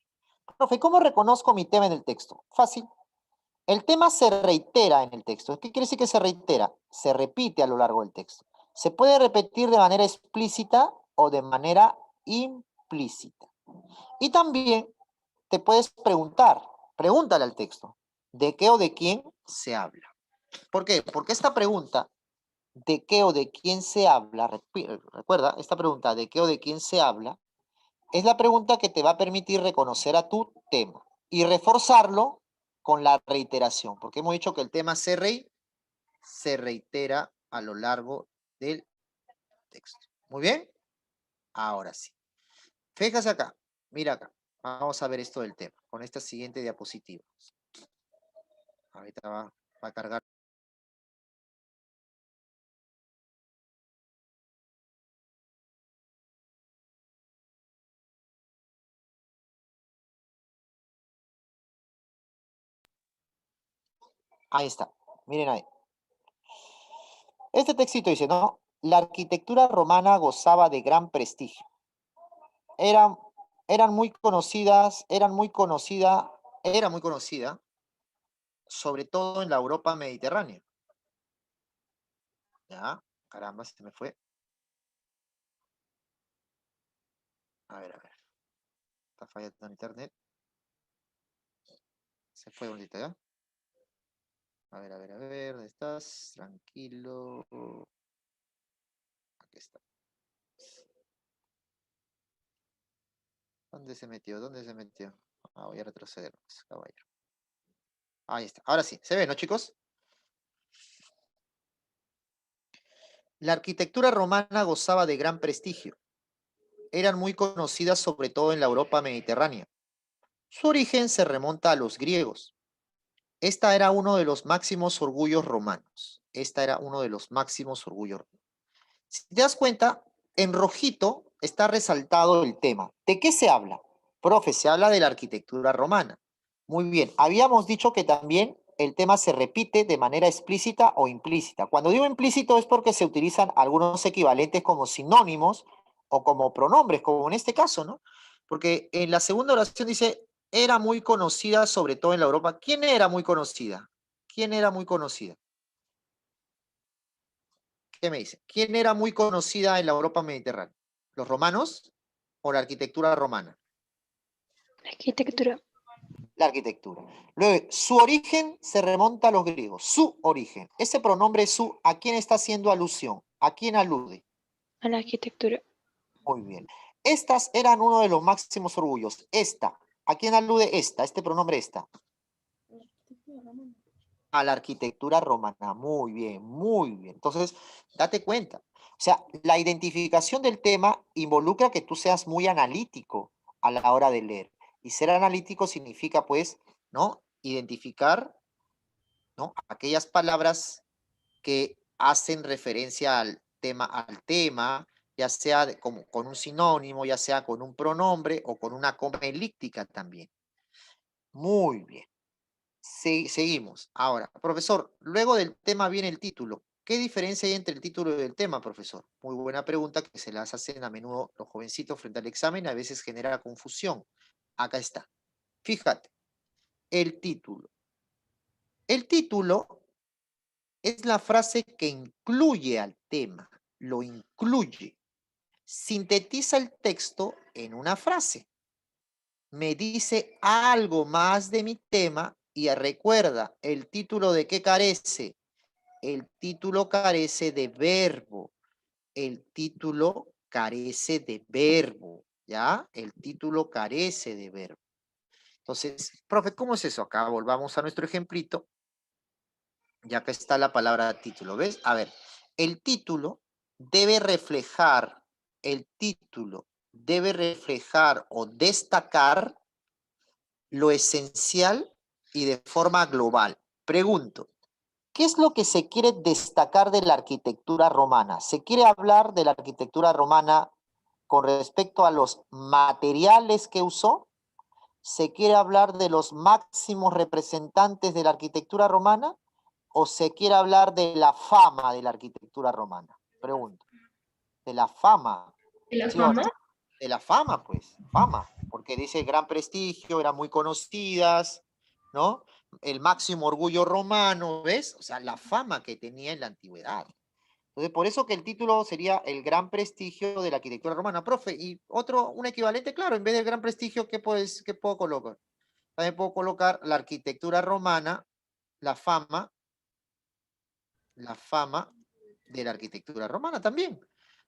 Profe, ¿cómo reconozco mi tema en el texto? Fácil. El tema se reitera en el texto. ¿Qué quiere decir que se reitera? Se repite a lo largo del texto. Se puede repetir de manera explícita o de manera implícita. Y también te puedes preguntar, pregúntale al texto, ¿de qué o de quién se habla? ¿Por qué? Porque esta pregunta, ¿de qué o de quién se habla? Recuerda, esta pregunta, ¿de qué o de quién se habla? Es la pregunta que te va a permitir reconocer a tu tema y reforzarlo con la reiteración, porque hemos dicho que el tema se reitera a lo largo del texto. Muy bien, ahora sí. Fíjate acá, mira acá. Vamos a ver esto del tema con esta siguiente diapositiva. Ahorita va a cargar. Ahí está. Miren ahí. Este textito dice, ¿no? La arquitectura romana gozaba de gran prestigio. Eran, eran muy conocidas, era muy conocida, sobre todo en la Europa mediterránea. Ya, caramba, se me fue. A ver. Está fallando el internet. Se fue bonita, ¿ya? A ver, ¿dónde estás? Tranquilo. Aquí está. ¿Dónde se metió? ¿Dónde se metió? Ah, voy a retroceder, pues, caballero. Ahí está. Ahora sí, ¿se ve, no, chicos? La arquitectura romana gozaba de gran prestigio. Eran muy conocidas sobre todo en la Europa mediterránea. Su origen se remonta a los griegos. Esta era uno de los máximos orgullos romanos. Esta era uno de los máximos orgullos romanos. Si te das cuenta, en rojito está resaltado el tema. ¿De qué se habla? Profe, se habla de la arquitectura romana. Muy bien, habíamos dicho que también el tema se repite de manera explícita o implícita. Cuando digo implícito es porque se utilizan algunos equivalentes como sinónimos o como pronombres, como en este caso, ¿no? Porque en la segunda oración dice, era muy conocida sobre todo en la Europa. ¿Quién era muy conocida? ¿Quién era muy conocida? ¿Qué me dice? ¿Quién era muy conocida en la Europa mediterránea? ¿Los romanos o la arquitectura romana? Arquitectura. La arquitectura. Luego, su origen se remonta a los griegos. Su origen. Ese pronombre su, ¿a quién está haciendo alusión? ¿A quién alude? A la arquitectura. Muy bien. Estas eran uno de los máximos orgullos. Esta. ¿A quién alude esta? Este pronombre esta. A la arquitectura romana. Muy bien, muy bien. Entonces, date cuenta. O sea, la identificación del tema involucra que tú seas muy analítico a la hora de leer. Y ser analítico significa, pues, ¿no? Identificar, ¿no? Aquellas palabras que hacen referencia al tema, ya sea como, con un sinónimo, ya sea con un pronombre o con una coma elíptica también. Muy bien. Seguimos. Ahora, profesor, luego del tema viene el título. ¿Qué diferencia hay entre el título y el tema, profesor? Muy buena pregunta que se las hacen a menudo los jovencitos frente al examen, a veces genera confusión. Acá está. Fíjate, el título. El título es la frase que incluye al tema, lo incluye. Sintetiza el texto en una frase. Me dice algo más de mi tema y recuerda, ¿el título de qué carece? El título carece de verbo. El título carece de verbo, ¿ya? El título carece de verbo. Entonces, profe, ¿cómo es eso? Acá volvamos a nuestro ejemplito, ya que está la palabra título, ¿ves? A ver, el título debe reflejar, el título debe reflejar o destacar lo esencial y de forma global. Pregunto, ¿qué es lo que se quiere destacar de la arquitectura romana? ¿Se quiere hablar de la arquitectura romana con respecto a los materiales que usó? ¿Se quiere hablar de los máximos representantes de la arquitectura romana? ¿O se quiere hablar de la fama de la arquitectura romana? Pregunto. De la fama. ¿Y la ¿Sí o no? fama? De la fama, pues, fama, porque dice gran prestigio, eran muy conocidas, ¿no? El máximo orgullo romano, ¿ves? O sea, la fama que tenía en la antigüedad. Entonces, por eso que el título sería el gran prestigio de la arquitectura romana. Profe, y otro, un equivalente, claro, en vez del gran prestigio, qué puedo colocar? También puedo colocar la arquitectura romana, la fama de la arquitectura romana también.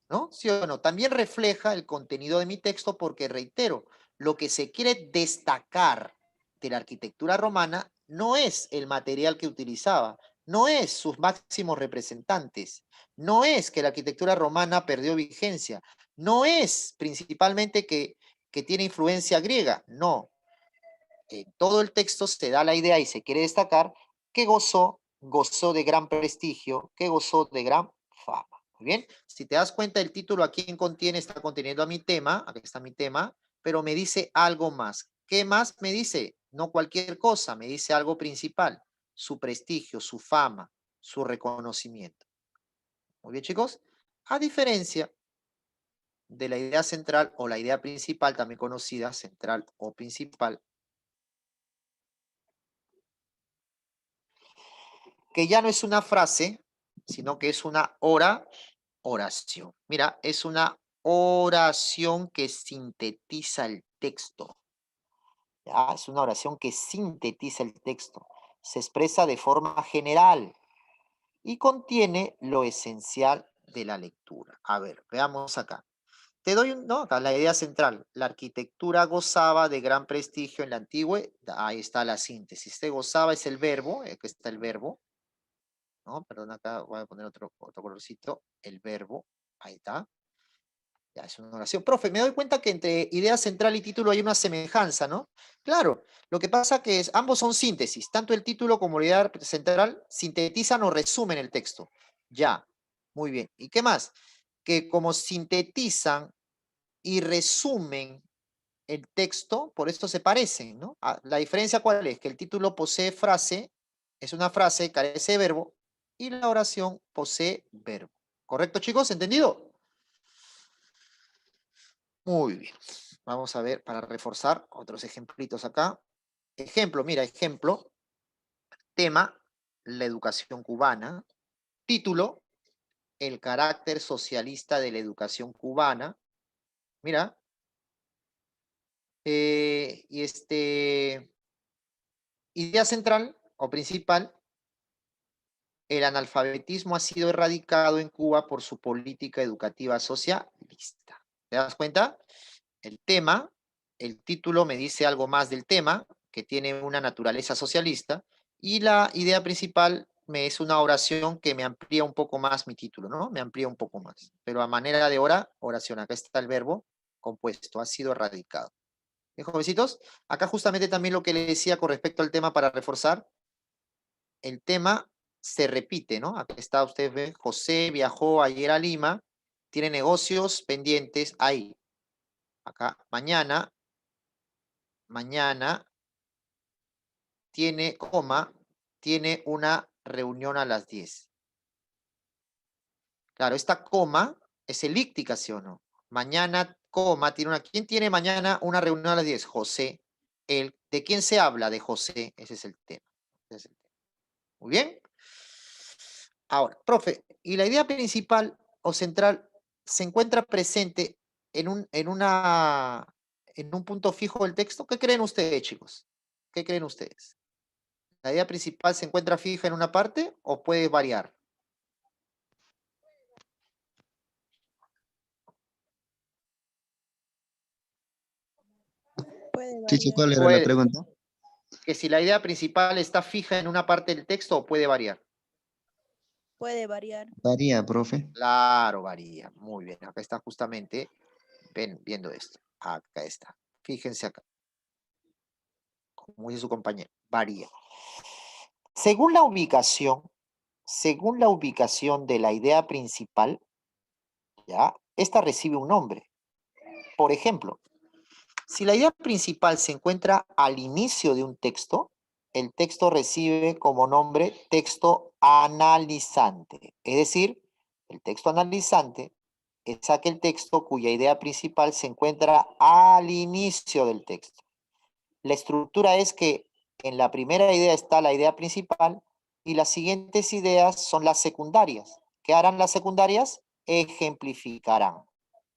¿No? ¿Sí o no? También refleja el contenido de mi texto porque, reitero, lo que se quiere destacar de la arquitectura romana no es el material que utilizaba, no es sus máximos representantes, no es que la arquitectura romana perdió vigencia, no es principalmente que tiene influencia griega, no. En todo el texto se da la idea y se quiere destacar que gozó de gran prestigio, que gozó de gran fama. Muy bien, si te das cuenta, el título aquí contiene, está conteniendo a mi tema, aquí está mi tema, pero me dice algo más. ¿Qué más me dice? No cualquier cosa, me dice algo principal, su prestigio, su fama, su reconocimiento. Muy bien, chicos. A diferencia de la idea central o la idea principal, también conocida, central o principal, que ya no es una frase, sino que es una oración. Mira, es una oración que sintetiza el texto. ¿Ya? Es una oración que sintetiza el texto. Se expresa de forma general y contiene lo esencial de la lectura. A ver, veamos acá. Te doy no, acá la idea central. La arquitectura gozaba de gran prestigio en la antigua. Ahí está la síntesis. Este gozaba es el verbo, aquí está el verbo. ¿no? Perdón, acá voy a poner otro colorcito, el verbo, ahí está. Ya, es una oración. Profe, me doy cuenta que entre idea central y título hay una semejanza, ¿no? Claro, lo que pasa que ambos son síntesis, tanto el título como la idea central sintetizan o resumen el texto. Ya, muy bien. ¿Y qué más? Que como sintetizan y resumen el texto, por esto se parecen, ¿no? La diferencia cuál es, que el título posee frase, es una frase, carece de verbo, y la oración posee verbo. ¿Correcto, chicos? ¿Entendido? Muy bien. Vamos a ver, para reforzar, otros ejemplitos acá. Ejemplo, mira, ejemplo. Tema, la educación cubana. Título, el carácter socialista de la educación cubana. Mira. Y idea central o principal, el analfabetismo ha sido erradicado en Cuba por su política educativa socialista. ¿Te das cuenta? El tema, el título me dice algo más del tema, que tiene una naturaleza socialista, y la idea principal me es una oración que me amplía un poco más mi título, ¿no? Me amplía un poco más. Pero a manera de oración, acá está el verbo compuesto, ha sido erradicado. Bien, jovencitos, acá justamente también lo que le decía con respecto al tema para reforzar, el tema se repite, ¿no? Aquí está, ustedes ven, José viajó ayer a Lima, tiene negocios pendientes ahí. Acá, mañana tiene, tiene una reunión a las 10. Claro, esta coma es elíptica, ¿sí o no? Mañana, tiene una. ¿Quién tiene mañana una reunión a las 10? José. ¿De quién se habla? De José. Ese es el tema. Ese es el tema. Muy bien. Ahora, profe, ¿y la idea principal o central se encuentra presente en un punto fijo del texto? ¿Qué creen ustedes, chicos? ¿Qué creen ustedes? ¿La idea principal se encuentra fija en una parte o puede variar? Puede Chichi, variar. ¿cuál era la Puede. pregunta? Que si la idea principal está fija en una parte del texto o puede variar. Puede variar. Varía, profe. Claro, varía. Muy bien. Acá está justamente viendo esto. Acá está. Fíjense acá. Como dice su compañero, varía. Según la ubicación de la idea principal, ¿ya? Esta recibe un nombre. Por ejemplo, si la idea principal se encuentra al inicio de un texto, el texto recibe como nombre texto analizante. Es decir, el texto analizante es aquel texto cuya idea principal se encuentra al inicio del texto. La estructura es que en la primera idea está la idea principal y las siguientes ideas son las secundarias. ¿Qué harán las secundarias? Ejemplificarán.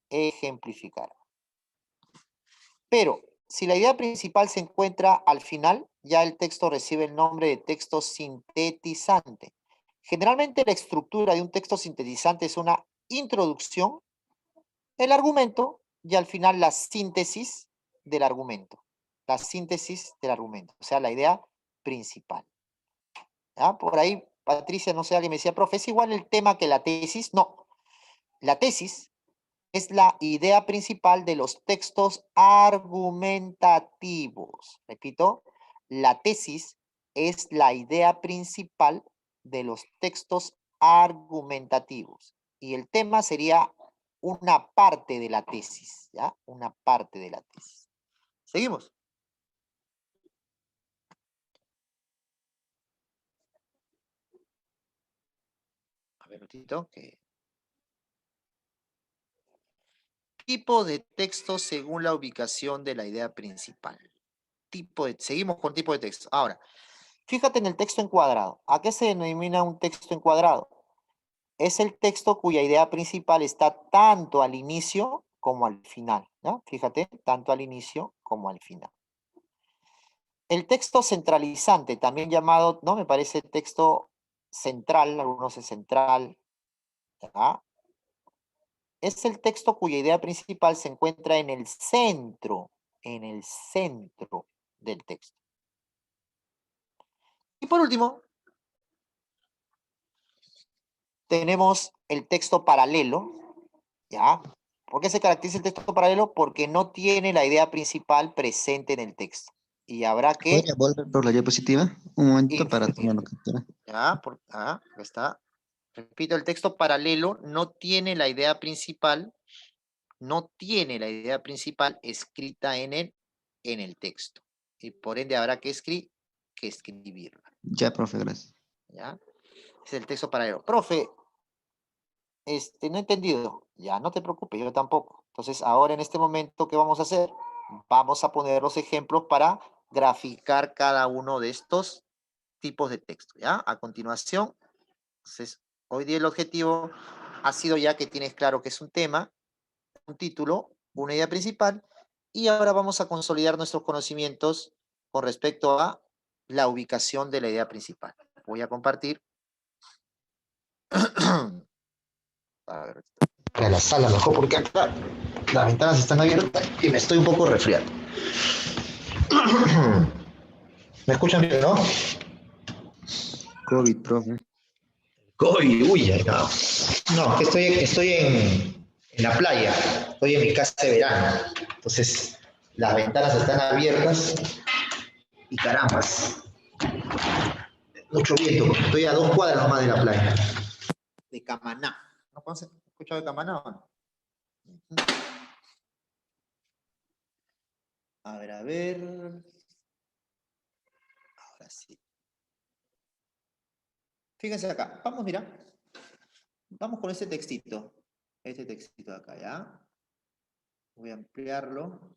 Ejemplificarán. Pero si la idea principal se encuentra al final, ya el texto recibe el nombre de texto sintetizante. Generalmente la estructura de un texto sintetizante es una introducción, el argumento y al final la síntesis del argumento. La síntesis del argumento, o sea, la idea principal. ¿Ya? Por ahí, Patricia, no sé, alguien me decía, profe, ¿es igual el tema que la tesis? No, la tesis es la idea principal de los textos argumentativos. Repito, la tesis es la idea principal de los textos argumentativos. Y el tema sería una parte de la tesis, ¿ya? Una parte de la tesis. ¿Seguimos? A ver, un ratito, que... Tipo de texto según la ubicación de la idea principal. Seguimos con tipo de texto. Ahora, fíjate en el texto encuadrado. ¿A qué se denomina un texto encuadrado? Es el texto cuya idea principal está tanto al inicio como al final, ¿no? Fíjate, tanto al inicio como al final. El texto centralizante, también llamado, ¿no? Me parece texto central, algunos es central, ¿ya? Es el texto cuya idea principal se encuentra en el centro del texto. Y por último, tenemos el texto paralelo, ¿ya? ¿Por qué se caracteriza el texto paralelo? Porque no tiene la idea principal presente en el texto. Y habrá que... ¿Podría volver por la diapositiva? Un momento para Info- tomarlo captura. ¿Ya? Acá está. Repito, el texto paralelo no tiene la idea principal, escrita en el texto. Y por ende habrá que escribirla. Ya, profe, gracias. ¿Ya? Es el texto paralelo. Profe, no he entendido. Ya, no te preocupes, yo tampoco. Entonces, ahora en este momento, ¿qué vamos a hacer? Vamos a poner los ejemplos para graficar cada uno de estos tipos de texto, ¿ya? A continuación, entonces, hoy día el objetivo ha sido ya que tienes claro que es un tema, un título, una idea principal, y ahora vamos a consolidar nuestros conocimientos con respecto a la ubicación de la idea principal. Voy a compartir. A ver, a la sala mejor porque acá las ventanas están abiertas y me estoy un poco resfriado. ¿Me escuchan bien, no? COVID, profe. Uy, uy, no. No, es que estoy en la playa, estoy en mi casa de verano. Entonces, las ventanas están abiertas y carambas. Mucho viento, estoy a 2 cuadras nomás de la playa. De Camaná. ¿No conoces? ¿Has escuchado de Camaná o no? A ver, a ver. Ahora sí. Fíjense acá. Vamos, mira. Vamos con este textito. Este textito de acá, ¿ya? Voy a ampliarlo.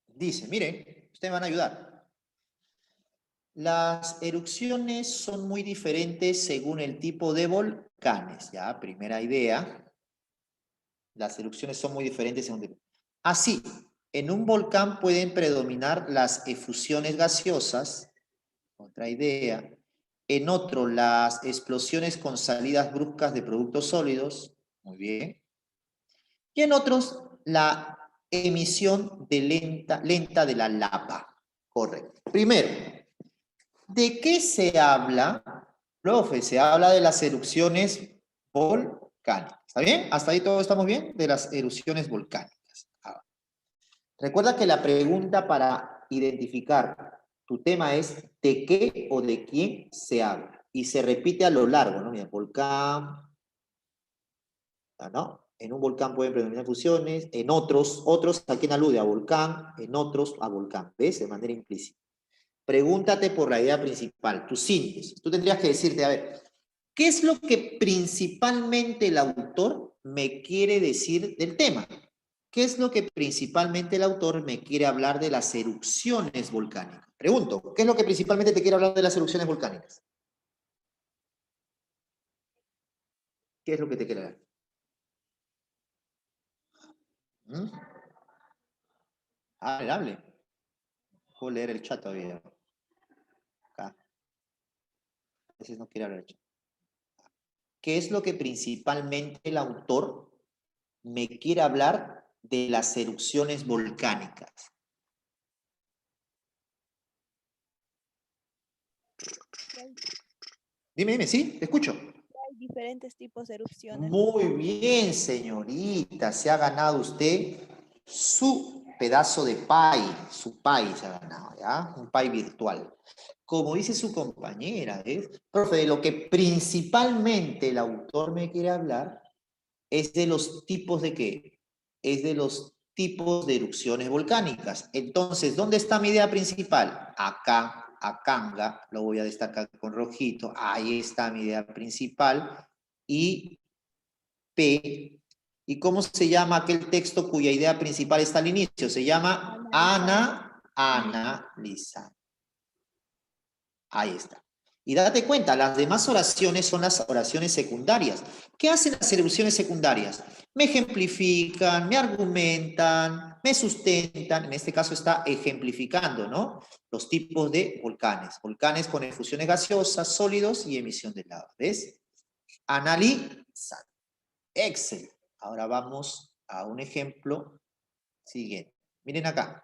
Dice, miren, ustedes me van a ayudar. Las erupciones son muy diferentes según el tipo de volcanes, ¿ya? Primera idea. Las erupciones son muy diferentes según... Así, en un volcán pueden predominar las efusiones gaseosas, otra idea. En otro, las explosiones con salidas bruscas de productos sólidos, muy bien. Y en otros, la emisión lenta de la lava. Correcto. Primero, ¿de qué se habla? Profe, se habla de las erupciones volcánicas. ¿Está bien? ¿Hasta ahí todos estamos bien? De las erupciones volcánicas. Ahora, recuerda que la pregunta para identificar tu tema es ¿de qué o de quién se habla? Y se repite a lo largo, ¿no? Mira, volcán, ¿no? En un volcán pueden predominar fusiones, en otros, ¿a quién alude? A volcán, en otros a volcán, ¿ves? De manera implícita. Pregúntate por la idea principal, tu síntesis. Tú tendrías que decirte, a ver, ¿qué es lo que principalmente el autor me quiere decir del tema? ¿Qué es lo que principalmente el autor me quiere hablar de las erupciones volcánicas? Pregunto, ¿qué es lo que principalmente te quiere hablar de las erupciones volcánicas? ¿Qué es lo que te quiere hablar? ¿Mm? Hable. Puedo leer el chat todavía. Acá. A veces no quiere hablar el chat. ¿Qué es lo que principalmente el autor me quiere hablar de las erupciones volcánicas? Dime, ¿sí? Te escucho. Hay diferentes tipos de erupciones. Muy bien, señorita. Se ha ganado usted su pedazo de pie. Su pie se ha ganado, ¿ya? Un pie virtual. Como dice su compañera, ¿ves? Profe, de lo que principalmente el autor me quiere hablar es de los tipos de qué? Es de los tipos de erupciones volcánicas. Entonces, ¿dónde está mi idea principal? Acá, acanga, lo voy a destacar con rojito. Ahí está mi idea principal. Y P. ¿Y cómo se llama aquel texto cuya idea principal está al inicio? Se llama analizar. Ahí está. Y date cuenta, las demás oraciones son las oraciones secundarias. ¿Qué hacen las erupciones secundarias? Me ejemplifican, me argumentan, me sustentan. En este caso está ejemplificando, ¿no? Los tipos de volcanes. Volcanes con efusiones gaseosas, sólidos y emisión de lava. ¿Ves? Analizar. Excelente. Ahora vamos a un ejemplo siguiente. Miren acá.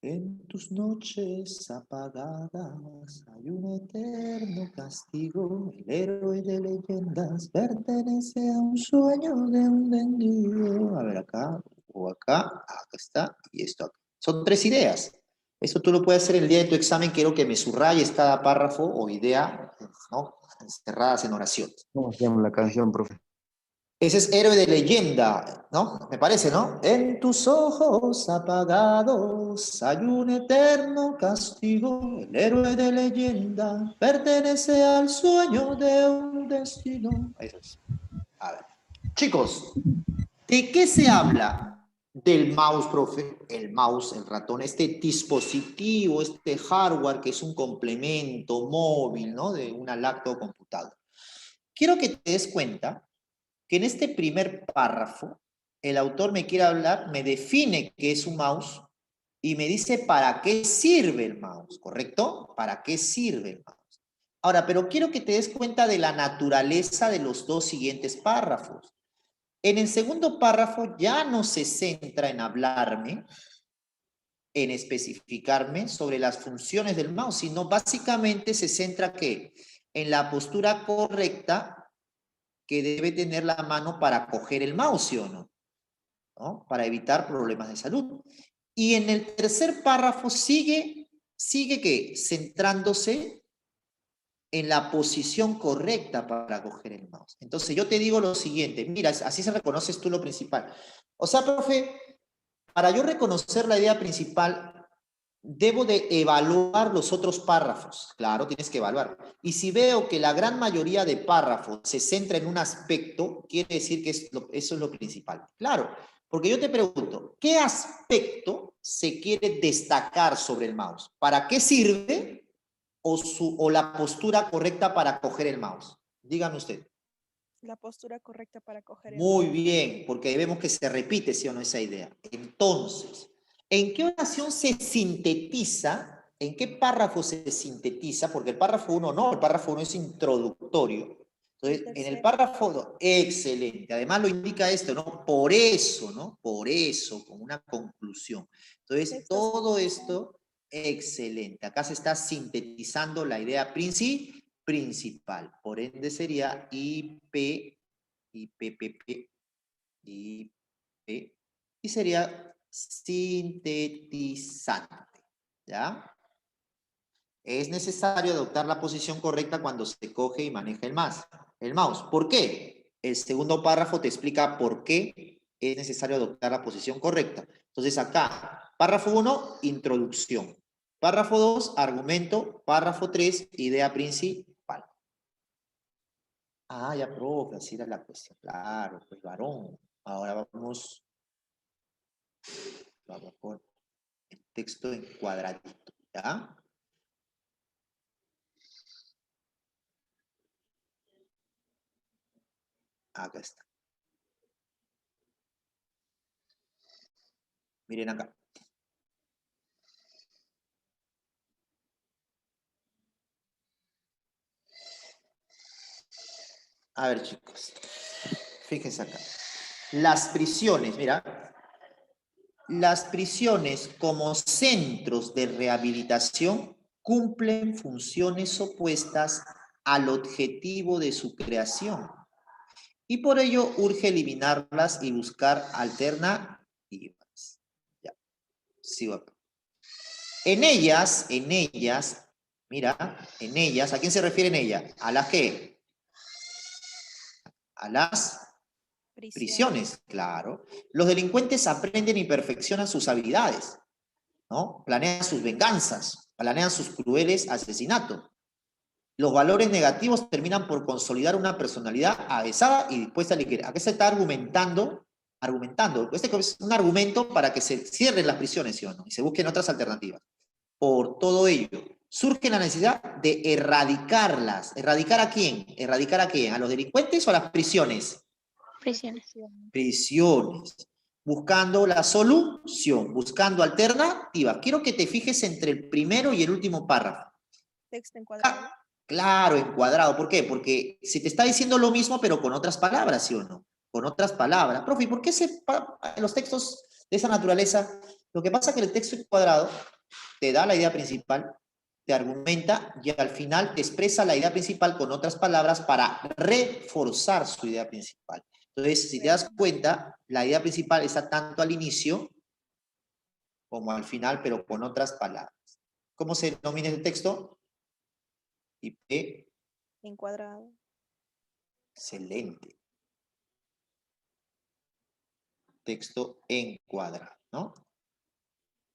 En tus noches apagadas hay un eterno castigo. El héroe de leyendas pertenece a un sueño de un vendido. A ver, acá o acá está y esto acá. Son 3 ideas. Eso tú lo puedes hacer el día de tu examen. Quiero que me subrayes cada párrafo o idea, ¿no? Encerradas en oraciones. ¿Cómo se llama la canción, profe? Ese es héroe de leyenda, ¿no? Me parece, ¿no? En tus ojos apagados hay un eterno castigo. El héroe de leyenda pertenece al sueño de un destino. Eso es. A ver. Chicos, ¿de qué se habla? Del mouse, profe. El mouse, el ratón, este dispositivo, este hardware que es un complemento móvil, ¿no? De una laptop computadora. Quiero que te des cuenta que en este primer párrafo el autor me quiere hablar, me define qué es un mouse y me dice para qué sirve el mouse, ¿correcto? ¿Para qué sirve el mouse? Ahora, pero quiero que te des cuenta de la naturaleza de los 2 siguientes párrafos. En el segundo párrafo ya no se centra en hablarme, en especificarme sobre las funciones del mouse, sino básicamente se centra ¿qué? En la postura correcta que debe tener la mano para coger el mouse, ¿sí o no? ¿No? Para evitar problemas de salud. Y en el tercer párrafo sigue ¿qué? Centrándose en la posición correcta para coger el mouse. Entonces yo te digo lo siguiente, mira, así se reconoces tú lo principal. O sea, profe, para yo reconocer la idea principal, debo de evaluar los otros párrafos. Claro, tienes que evaluar. Y si veo que la gran mayoría de párrafos se centra en un aspecto, quiere decir que eso es lo principal. Claro, porque yo te pregunto, ¿qué aspecto se quiere destacar sobre el mouse? ¿Para qué sirve? O la postura correcta para coger el mouse. Dígame usted. La postura correcta para coger el Muy mouse. bien, porque vemos que se repite, ¿sí o no, esa idea? Entonces, ¿en qué oración se sintetiza? ¿En qué párrafo se sintetiza? Porque el párrafo 1 no, el párrafo 1 es introductorio. Entonces, en el párrafo 2, excelente. Además lo indica esto, ¿no? Por eso, ¿no? Por eso, como una conclusión. Entonces, todo esto, excelente. Acá se está sintetizando la idea principal. Por ende sería IP, y sería sintetizante, ¿ya? Es necesario adoptar la posición correcta cuando se coge y maneja el mouse. ¿Por qué? El segundo párrafo te explica por qué es necesario adoptar la posición correcta. Entonces acá, párrafo 1, introducción. Párrafo 2, argumento. Párrafo 3, idea principal. Ah, ya, profe, así era la cuestión. Claro, pues varón. Ahora vamos con el texto en cuadradito, ¿ya? Acá está. Miren acá. A ver, chicos. Fíjense acá. Las prisiones, mira. Las prisiones como centros de rehabilitación cumplen funciones opuestas al objetivo de su creación. Y por ello urge eliminarlas y buscar alternativas. Ya. Sigo acá. En ellas, mira, en ellas, ¿a quién se refiere en ella? ¿A las qué? A las prisiones, claro. Los delincuentes aprenden y perfeccionan sus habilidades, ¿no? Planean sus venganzas, planean sus crueles asesinatos. Los valores negativos terminan por consolidar una personalidad avesada y dispuesta a liquidar. Aquí se está argumentando. Este es un argumento para que se cierren las prisiones, ¿sí o no? Y se busquen otras alternativas. Por todo ello, surge la necesidad de erradicarlas. ¿Erradicar a quién? ¿Erradicar a quién? ¿A los delincuentes o a las prisiones? Prisiones. Prisiones. Buscando la solución, buscando alternativas. Quiero que te fijes entre el primero y el último párrafo. Texto encuadrado. Claro, encuadrado. ¿Por qué? Porque se te está diciendo lo mismo, pero con otras palabras, ¿sí o no? Con otras palabras. Profe, ¿por qué los textos de esa naturaleza Lo que pasa es que el texto encuadrado te da la idea principal, te argumenta y al final te expresa la idea principal con otras palabras para reforzar su idea principal. Entonces, si te das cuenta, la idea principal está tanto al inicio como al final, pero con otras palabras. ¿Cómo se denomina el texto? IP. Encuadrado. Excelente. Texto encuadrado, ¿no?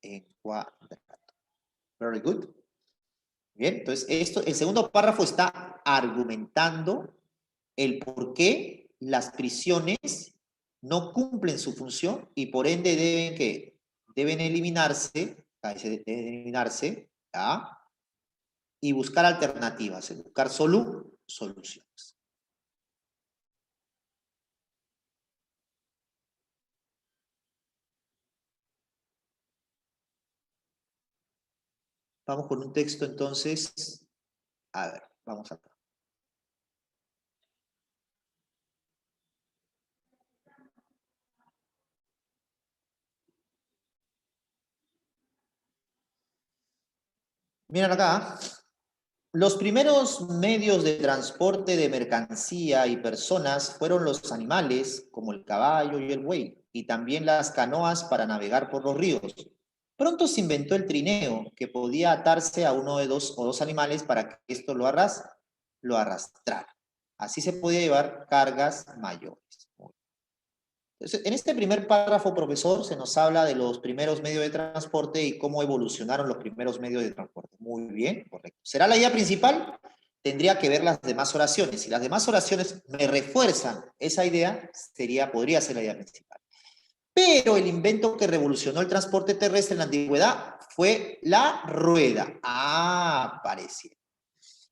Encuadrado. Very good. Bien, entonces el segundo párrafo está argumentando el por qué las prisiones no cumplen su función y por ende deben eliminarse, ¿ya? Y buscar alternativas, buscar soluciones. Vamos con un texto entonces. A ver, vamos acá. Miren acá. Los primeros medios de transporte de mercancía y personas fueron los animales, como el caballo y el buey, y también las canoas para navegar por los ríos. Pronto se inventó el trineo, que podía atarse a uno de dos animales para que esto lo arrastrara. Así se podía llevar cargas mayores. Entonces, en este primer párrafo, profesor, se nos habla de los primeros medios de transporte y cómo evolucionaron los primeros medios de transporte. Muy bien, correcto. ¿Será la idea principal? Tendría que ver las demás oraciones. Si las demás oraciones me refuerzan esa idea, podría ser la idea principal. Pero el invento que revolucionó el transporte terrestre en la antigüedad fue la rueda. Ah, parecía.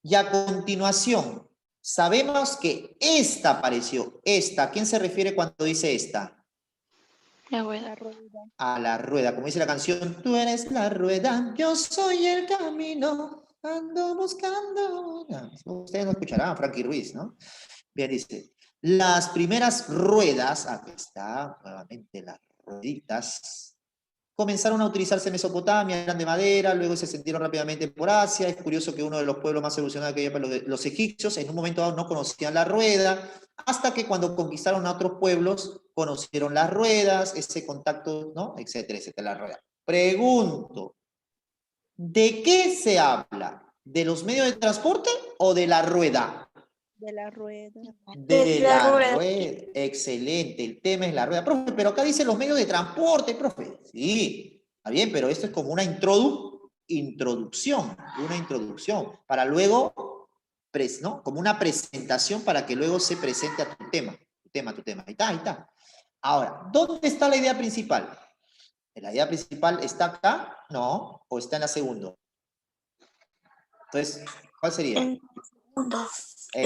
Y a continuación, sabemos que esta apareció. Esta, ¿a quién se refiere cuando dice esta? La rueda. A la rueda. Como dice la canción, tú eres la rueda, yo soy el camino, ando buscando. Ustedes no escucharán, Frankie Ruiz, ¿no? Bien, dice, las primeras ruedas, aquí está nuevamente las rueditas, comenzaron a utilizarse en Mesopotamia, eran de madera, luego se extendieron rápidamente por Asia. Es curioso que uno de los pueblos más evolucionados que había, los egipcios, en un momento dado no conocían la rueda, hasta que cuando conquistaron a otros pueblos, conocieron las ruedas, ese contacto, ¿no? Etcétera, etcétera, la rueda. Pregunto, ¿de qué se habla? ¿De los medios de transporte o de la rueda? De la rueda. De la rueda. Excelente, el tema es la rueda. Profe, pero acá dice los medios de transporte, profe. Sí, está bien, pero esto es como una introducción, para luego, ¿no? Como una presentación para que luego se presente a tu tema. Ahí está, ahí está. Ahora, ¿dónde está la idea principal? ¿La idea principal está acá? No, o está en la segunda. Entonces, ¿cuál sería? En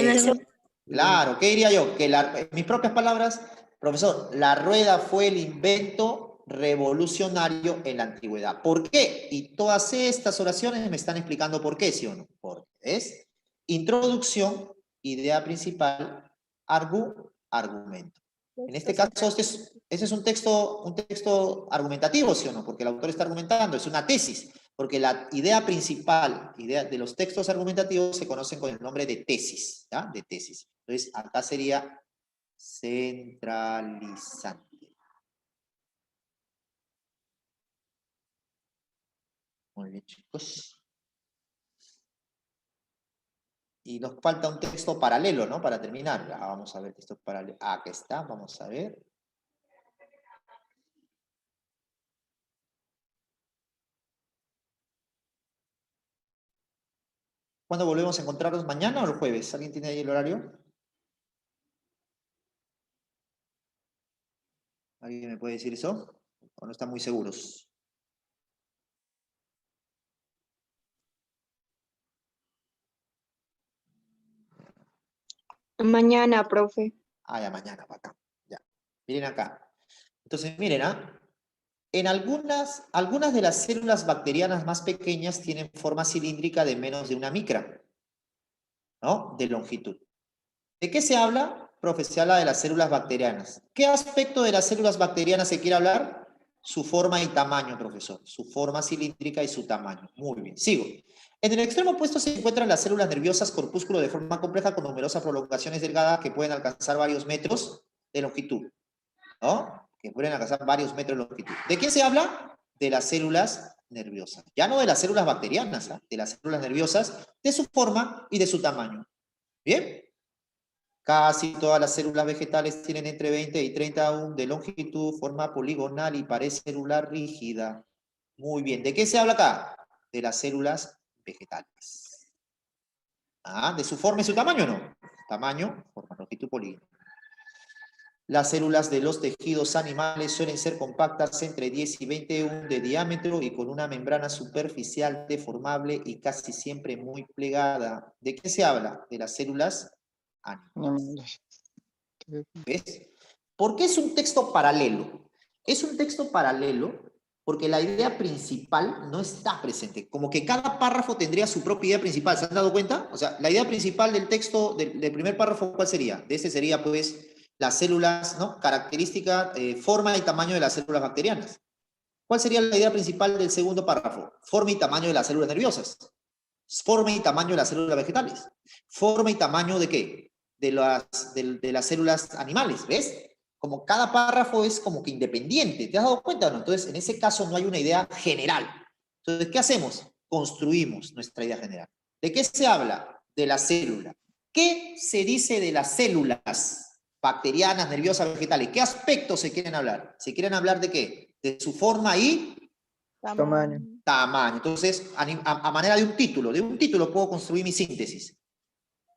el segundo. Claro, ¿qué diría yo? Que en mis propias palabras, profesor, la rueda fue el invento revolucionario en la antigüedad. ¿Por qué? Y todas estas oraciones me están explicando por qué, ¿sí o no? Porque es introducción, idea principal, argumento. En este caso, este es un texto argumentativo, ¿sí o no? Porque el autor está argumentando, es una tesis. Porque la idea principal, idea de los textos argumentativos se conocen con el nombre de tesis, ¿ya? De tesis. Entonces, acá sería centralizante. Muy bien, chicos. Y nos falta un texto paralelo, ¿no? Para terminar. Vamos a ver texto paralelo. Aquí está, vamos a ver. ¿Cuándo volvemos a encontrarnos? ¿Mañana o el jueves? ¿Alguien tiene ahí el horario? ¿Alguien me puede decir eso? ¿O no están muy seguros? Mañana, profe. Ah, ya mañana, para acá. Ya. Miren acá. Entonces, miren, en algunas de las células bacterianas más pequeñas tienen forma cilíndrica de menos de 1 micra, ¿no? De longitud. ¿De qué se habla? Profe, se habla de las células bacterianas. ¿Qué aspecto de las células bacterianas se quiere hablar? su forma y tamaño, profesor. Su forma cilíndrica y su tamaño. Muy bien, sigo. En el extremo opuesto se encuentran las células nerviosas, corpúsculo de forma compleja con numerosas prolongaciones delgadas que pueden alcanzar varios metros de longitud, ¿no? Que pueden alcanzar varios metros de longitud. ¿De quién se habla? De las células nerviosas. Ya no de las células bacterianas, ¿eh? De las células nerviosas, de su forma y de su tamaño. ¿Bien? Casi todas las células vegetales tienen entre 20 y 30 ohm de longitud, forma poligonal y pared celular rígida. Muy bien. ¿De qué se habla acá? De las células vegetales. Ah, ¿de su forma y su tamaño no? Tamaño, forma, longitud, polígono. Las células de los tejidos animales suelen ser compactas entre 10 y 20 ohm de diámetro y con una membrana superficial deformable y casi siempre muy plegada. ¿De qué se habla? De las células animales. ¿Ves? ¿Por qué es un texto paralelo? Es un texto paralelo porque la idea principal no está presente. Como que cada párrafo tendría su propia idea principal. ¿Se han dado cuenta? O sea, la idea principal del texto, del primer párrafo, ¿cuál sería? De este sería, pues, las células, ¿no? Característica, forma y tamaño de las células bacterianas. ¿Cuál sería la idea principal del segundo párrafo? Forma y tamaño de las células nerviosas. Forma y tamaño de las células vegetales. Forma y tamaño ¿de qué? De las células animales, ¿ves? Como cada párrafo es como que independiente, ¿te has dado cuenta o no? Entonces, en ese caso no hay una idea general. Entonces, ¿qué hacemos? Construimos nuestra idea general. ¿De qué se habla? De la célula. ¿Qué se dice de las células bacterianas, nerviosas, vegetales? ¿Qué aspectos se quieren hablar? ¿Se quieren hablar de qué? De su forma y Tamaño. tamaño. Entonces, a manera de un título puedo construir mi síntesis.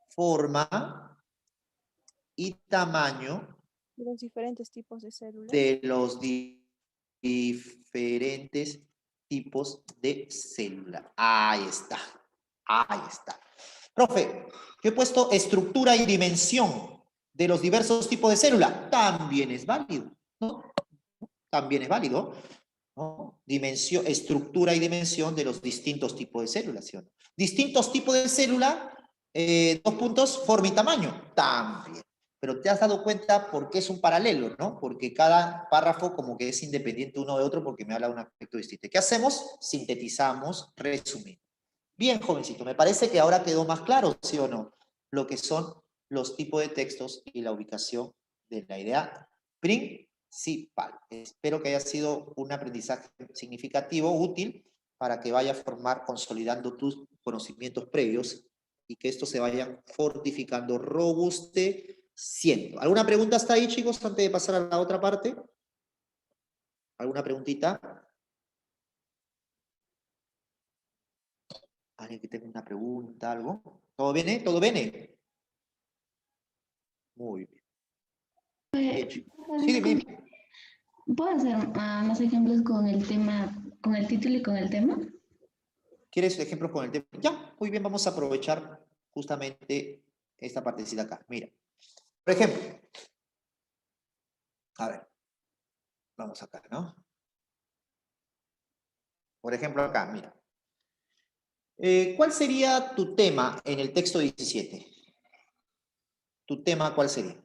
Forma y tamaño De los diferentes tipos de células. de los diferentes tipos de célula. Ahí está. Ahí está. Profe, yo he puesto estructura y dimensión de los diversos tipos de célula. También es válido, ¿no? También es válido, ¿no? Dimensión, estructura y dimensión de los distintos tipos de células, ¿sí o no? Distintos tipos de célula, 2 puntos, forma y tamaño. También. Pero te has dado cuenta por qué es un paralelo, ¿no? Porque cada párrafo como que es independiente uno de otro porque me habla de un aspecto distinto. ¿Qué hacemos? Sintetizamos, resumimos. Bien, jovencito, me parece que ahora quedó más claro, ¿sí o no? Lo que son los tipos de textos y la ubicación de la idea principal. Espero que haya sido un aprendizaje significativo, útil, para que vaya a formar consolidando tus conocimientos previos y que estos se vayan fortificando, robusteciendo. ¿Alguna pregunta hasta ahí, chicos, antes de pasar a la otra parte? ¿Alguna preguntita? ¿Alguien que tenga una pregunta, algo? ¿Todo viene? ¿Todo viene? Muy bien. Bien, chicos. Sí, dime. ¿Puedo hacer más ejemplos con el tema, con el título y con el tema? ¿Quieres ejemplos con el tema? Ya, muy bien, vamos a aprovechar justamente esta partecita acá. Mira, por ejemplo, a ver, vamos acá, ¿no? Por ejemplo, acá, mira. ¿Cuál sería tu tema en el texto 17? ¿Tu tema cuál sería?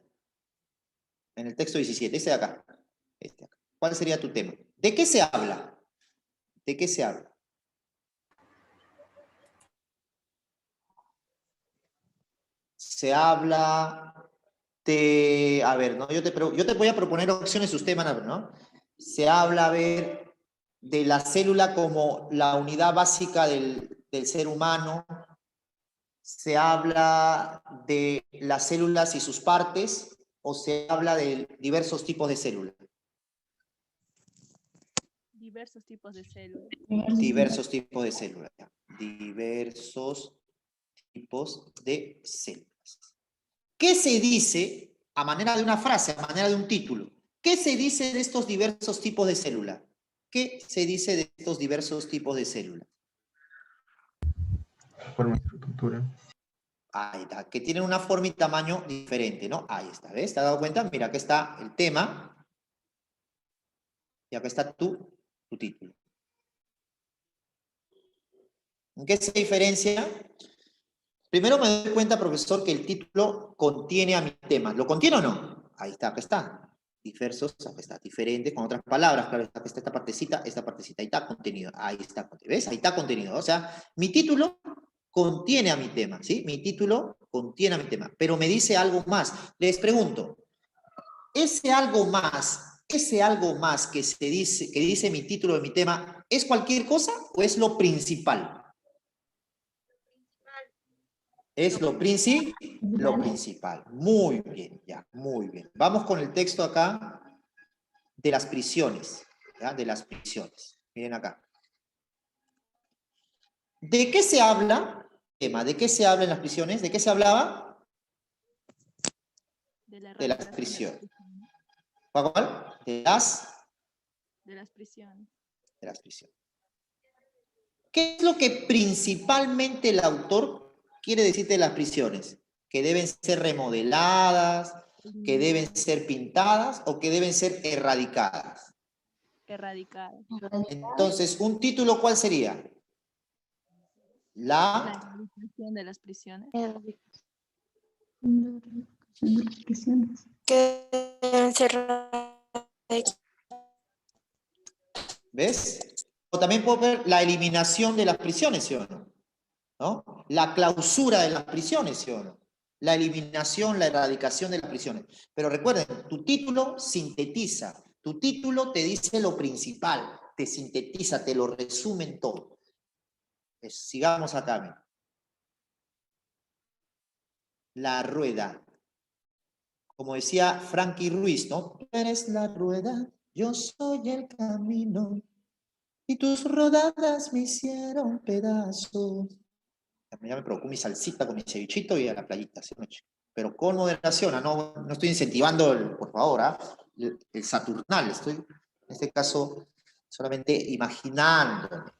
En el texto 17, este de acá. Este de acá. ¿Cuál sería tu tema? ¿De qué se habla? ¿De qué se habla? Se habla de... A ver, ¿no? Yo te voy a proponer opciones, ustedes van a ver, ¿no? Se habla, a ver, de la célula como la unidad básica del ser humano. Se habla de las células y sus partes, o se habla de diversos tipos de células. Diversos tipos de células. Diversos tipos de células. Ya. Diversos tipos de células. ¿Qué se dice, a manera de una frase, a manera de un título? ¿Qué se dice de estos diversos tipos de células? ¿Qué se dice de estos diversos tipos de células? Forma y estructura. Ahí está, que tienen una forma y tamaño diferente, ¿no? Ahí está, ¿ves? ¿Te has dado cuenta? Mira, aquí está el tema. Y acá está tu título. ¿En qué se diferencia? Primero me doy cuenta, profesor, que el título contiene a mi tema. ¿Lo contiene o no? Ahí está, acá está. Diversos, acá está, diferentes, con otras palabras, claro, acá está esta partecita, ahí está contenido, ¿ves? Ahí está contenido, o sea, mi título contiene a mi tema, ¿sí? Mi título contiene a mi tema, pero me dice algo más. Les pregunto, ese algo más que que dice mi título de mi tema, ¿es cualquier cosa o es lo principal? Es lo principal. Muy bien, ya, muy bien. Vamos con el texto acá de las prisiones, ¿ya? De las prisiones. Miren acá. ¿De qué se habla? Tema, ¿de qué se habla en las prisiones? ¿De qué se hablaba? De la De las erradicación prisiones. de las prisiones. ¿Cuál? De las prisiones. ¿Qué es lo que principalmente el autor quiere decir de las prisiones? ¿Que deben ser remodeladas, que deben ser pintadas o que deben ser erradicadas? Erradicadas. Entonces, ¿un título cuál sería? La La erradicación de las prisiones. Que deben ser ¿ves? O también puedo ver la eliminación de las prisiones, ¿sí o no? ¿No? La clausura de las prisiones, ¿sí o no? La eliminación, la erradicación de las prisiones. Pero recuerden, tu título sintetiza, tu título te dice lo principal, te sintetiza, te lo resume en todo. Sigamos acá. Miren. La rueda. Como decía Frankie Ruiz, ¿no? Tú eres la rueda, yo soy el camino, y tus rodadas me hicieron pedazos. Ya me provocó mi salsita con mi cevichito y a la playita, ¿sí? Pero con moderación, no estoy incentivando, por favor, el saturnal, estoy en este caso solamente imaginando.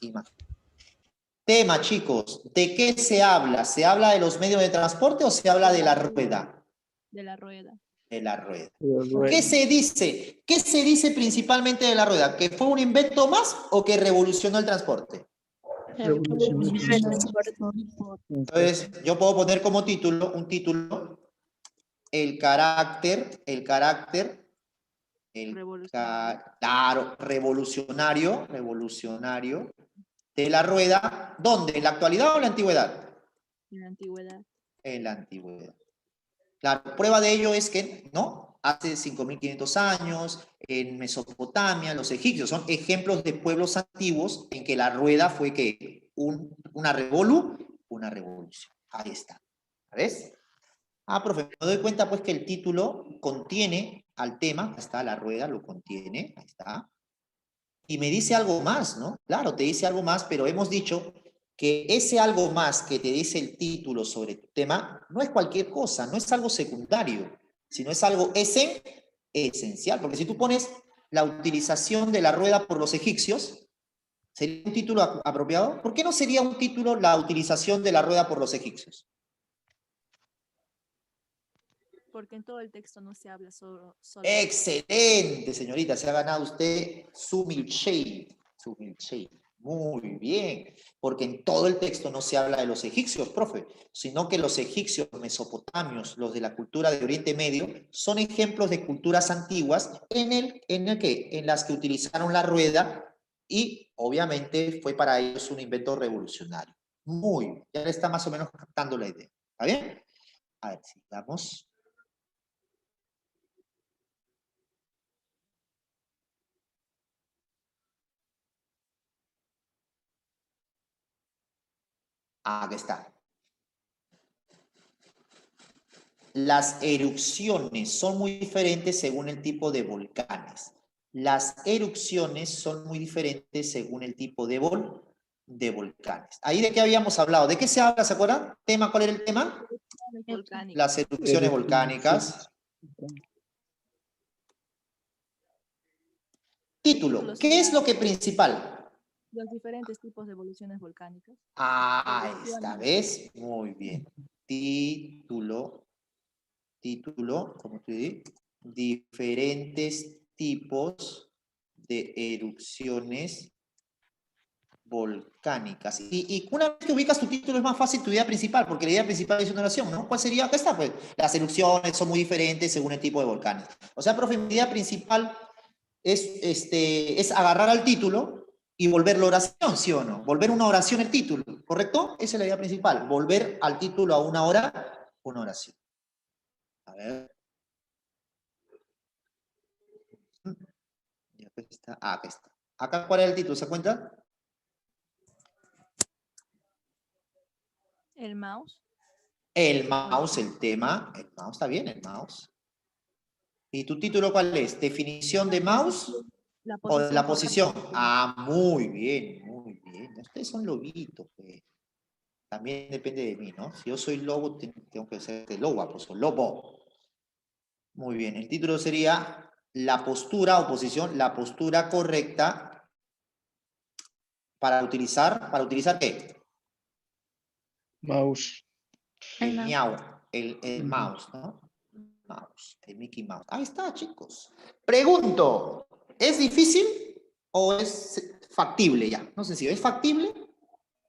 Tema, chicos, ¿de qué se habla? ¿Se habla de los medios de transporte o se habla de la rueda? De la rueda. De la rueda. ¿Qué se dice? ¿Qué se dice principalmente de la rueda? ¿Que fue un invento más o que revolucionó el transporte? Entonces, yo puedo poner como título, el carácter, claro, revolucionario de la rueda, ¿dónde? ¿En la actualidad o en la antigüedad? En la antigüedad. En la antigüedad. La prueba de ello es que, ¿no? Hace 5.500 años, en Mesopotamia, los egipcios, son ejemplos de pueblos antiguos en que la rueda fue que una revolución. Ahí está. ¿Ves? Ah, profe, me doy cuenta pues que el título contiene al tema, ahí está, la rueda lo contiene, ahí está. Y me dice algo más, ¿no? Claro, te dice algo más, pero hemos dicho que ese algo más que te dice el título sobre tu tema no es cualquier cosa, no es algo secundario, sino es algo esencial, porque si tú pones la utilización de la rueda por los egipcios, ¿sería un título apropiado? ¿Por qué no sería un título la utilización de la rueda por los egipcios? Porque en todo el texto no se habla solo. Excelente, señorita, se ha ganado usted su milkshake. Muy bien, porque en todo el texto no se habla de los egipcios, profe, sino que los egipcios, los mesopotamios, los de la cultura de Oriente Medio, son ejemplos de culturas antiguas en las que utilizaron la rueda y obviamente fue para ellos un invento revolucionario. Muy bien, ya le está más o menos captando la idea. ¿Está bien? A ver, sigamos. Aquí está. Las erupciones son muy diferentes según el tipo de volcanes. Las erupciones son muy diferentes según el tipo de volcanes. ¿Ahí de qué habíamos hablado? ¿De qué se habla? ¿Se acuerdan? ¿Tema? ¿Cuál era el tema? Las erupciones volcánicas. Título. ¿Qué es lo que principal? Los diferentes tipos de evoluciones volcánicas. Ah, esta vez. Muy bien. Título, como te digo, diferentes tipos de erupciones volcánicas. Y una vez que ubicas tu título es más fácil tu idea principal, porque la idea principal es una oración, ¿no? ¿Cuál sería? Acá está, pues. Las erupciones son muy diferentes según el tipo de volcanes. O sea, profe, mi idea principal es agarrar al título y volverlo oración, ¿sí o no? Volver una oración el título, ¿correcto? Esa es la idea principal, volver al título a una oración. A ver. Y acá está. Ah, acá está. ¿Acá cuál era el título? ¿Se cuenta? El mouse. El mouse, el tema. El mouse, está bien, el mouse. ¿Y tu título cuál es? ¿Definición de mouse o de la posición? Ah, muy bien, muy bien. Ustedes son lobitos, pues. También depende de mí, ¿no? Si yo soy lobo, tengo que ser de lobo, pues, o lobo. Muy bien, el título sería la postura o posición, la postura correcta para utilizar ¿qué? Mouse. El miau, el mouse, ¿no? Mouse, el Mickey Mouse. Ahí está, chicos. Pregunto, ¿es difícil o es factible ya? No sé si es factible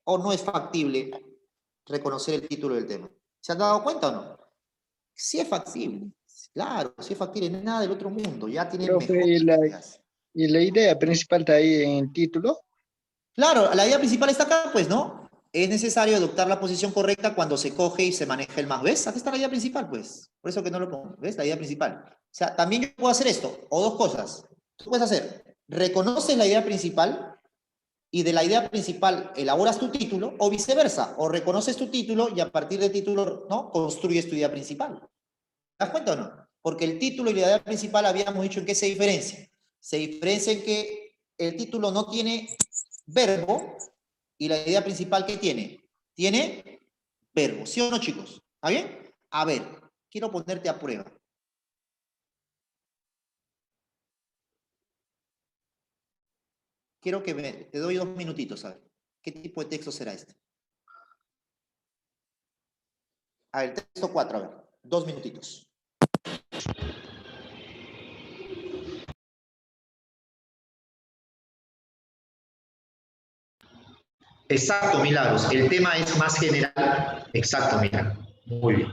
o no es factible reconocer el título del tema. ¿Se han dado cuenta o no? Sí es factible. Claro, sí es factible. No es nada del otro mundo. Ya tienen Profe, mejores ¿y la idea principal está ahí en el título? Claro, la idea principal está acá, pues, ¿no? Es necesario adoptar la posición correcta cuando se coge y se maneja el mouse. ¿Ves? Aquí está la idea principal, pues. Por eso que no lo pongo. ¿Ves? La idea principal. O sea, también yo puedo hacer esto, o dos cosas. Tú puedes hacer, reconoces la idea principal y de la idea principal elaboras tu título, o viceversa, o reconoces tu título y a partir del título, ¿no? Construyes tu idea principal. ¿Te das cuenta o no? Porque el título y la idea principal habíamos dicho en qué se diferencia. Se diferencia en que el título no tiene verbo y la idea principal ¿qué tiene? Tiene verbo, ¿sí o no, chicos? ¿Está bien? A ver, quiero ponerte a prueba. Quiero que te doy 2 minutitos, a ver. ¿Qué tipo de texto será este? A ver, texto 4, a ver. 2 minutitos. Exacto, Milagros. El tema es más general. Exacto, Milagros. Muy bien.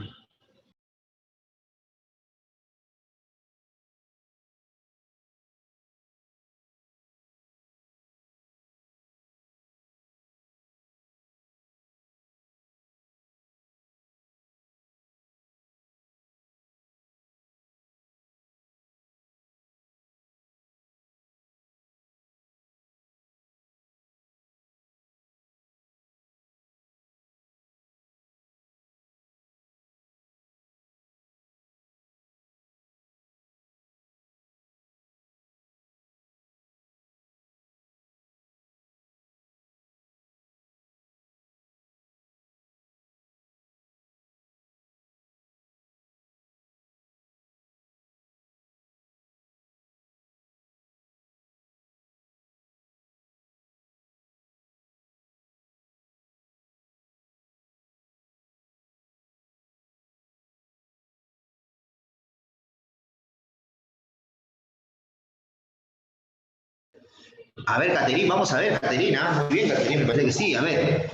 A ver, Caterina, vamos a ver, Caterina. Muy bien, Caterina, me parece que sí. A ver,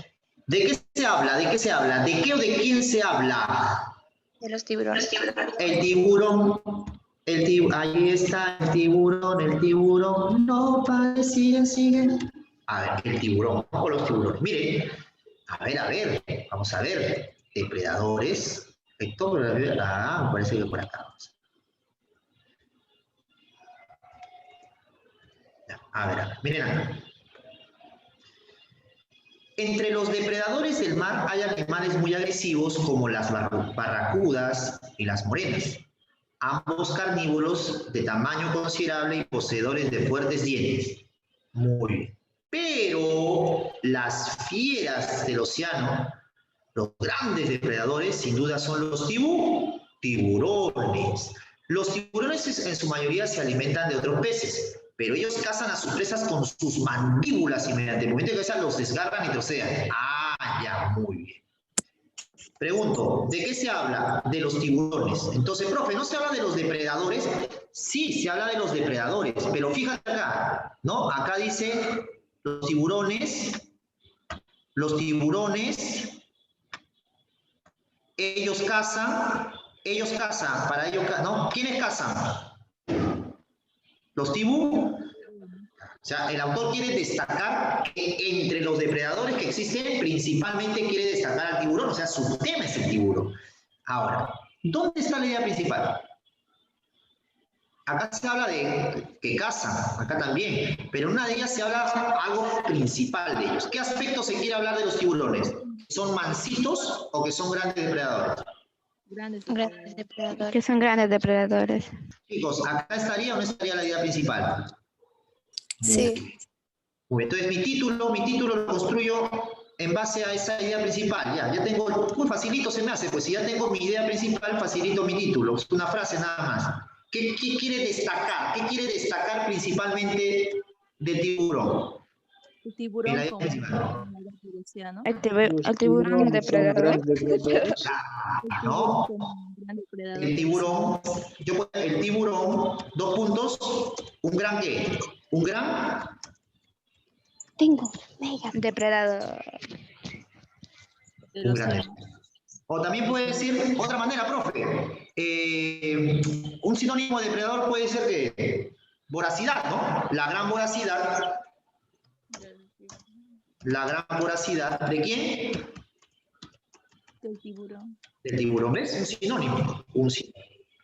¿de qué se habla? ¿De qué se habla? ¿De qué o de quién se habla? De los tiburones. El tiburón. Ahí está el tiburón. No parecían, siguen. A ver, el tiburón. Vamos con los tiburones. Miren, a ver, vamos a ver. Depredadores. Me parece que por acá. A ver, miren acá. Entre los depredadores del mar hay animales muy agresivos como las barracudas y las morenas, ambos carnívoros de tamaño considerable y poseedores de fuertes dientes. Muy bien. Pero las fieras del océano, los grandes depredadores, sin duda son los tiburones. Los tiburones en su mayoría se alimentan de otros peces, pero ellos cazan a sus presas con sus mandíbulas y mediante el movimiento de cabeza los desgarran y trocean. Ah, ya, muy bien. Pregunto, ¿de qué se habla? De los tiburones. Entonces, profe, ¿no se habla de los depredadores? Sí, se habla de los depredadores, pero fíjate acá, ¿no? Acá dice los tiburones, ellos cazan, para ellos, ¿no? ¿Quiénes cazan? Los tiburones. O sea, el autor quiere destacar que entre los depredadores que existen, principalmente quiere destacar al tiburón, o sea, su tema es el tiburón. Ahora, ¿dónde está la idea principal? Acá se habla de que cazan, acá también, pero en una de ellas se habla algo principal de ellos. ¿Qué aspecto se quiere hablar de los tiburones? ¿Son mansitos o que son grandes depredadores? Grandes depredadores. Que son grandes depredadores. Chicos, ¿acá estaría o no estaría la idea principal? Sí. Muy bien. Entonces mi título lo construyo en base a esa idea principal. Ya tengo, muy facilito se me hace, pues si ya tengo mi idea principal, facilito mi título. Es una frase nada más. ¿Qué quiere destacar? ¿Qué quiere destacar principalmente del tiburón? El tiburón En la como idea decía, ¿no? El tiburón depredador. ¿No? El tiburón, dos puntos, un gran ¿qué? Un gran Depredador. un gran. O también puede decir, otra manera, profe, un sinónimo de depredador puede ser que voracidad, ¿no? La gran voracidad. La gran voracidad, ¿de quién? Del tiburón. Del tiburón, ¿ves? Un sinónimo.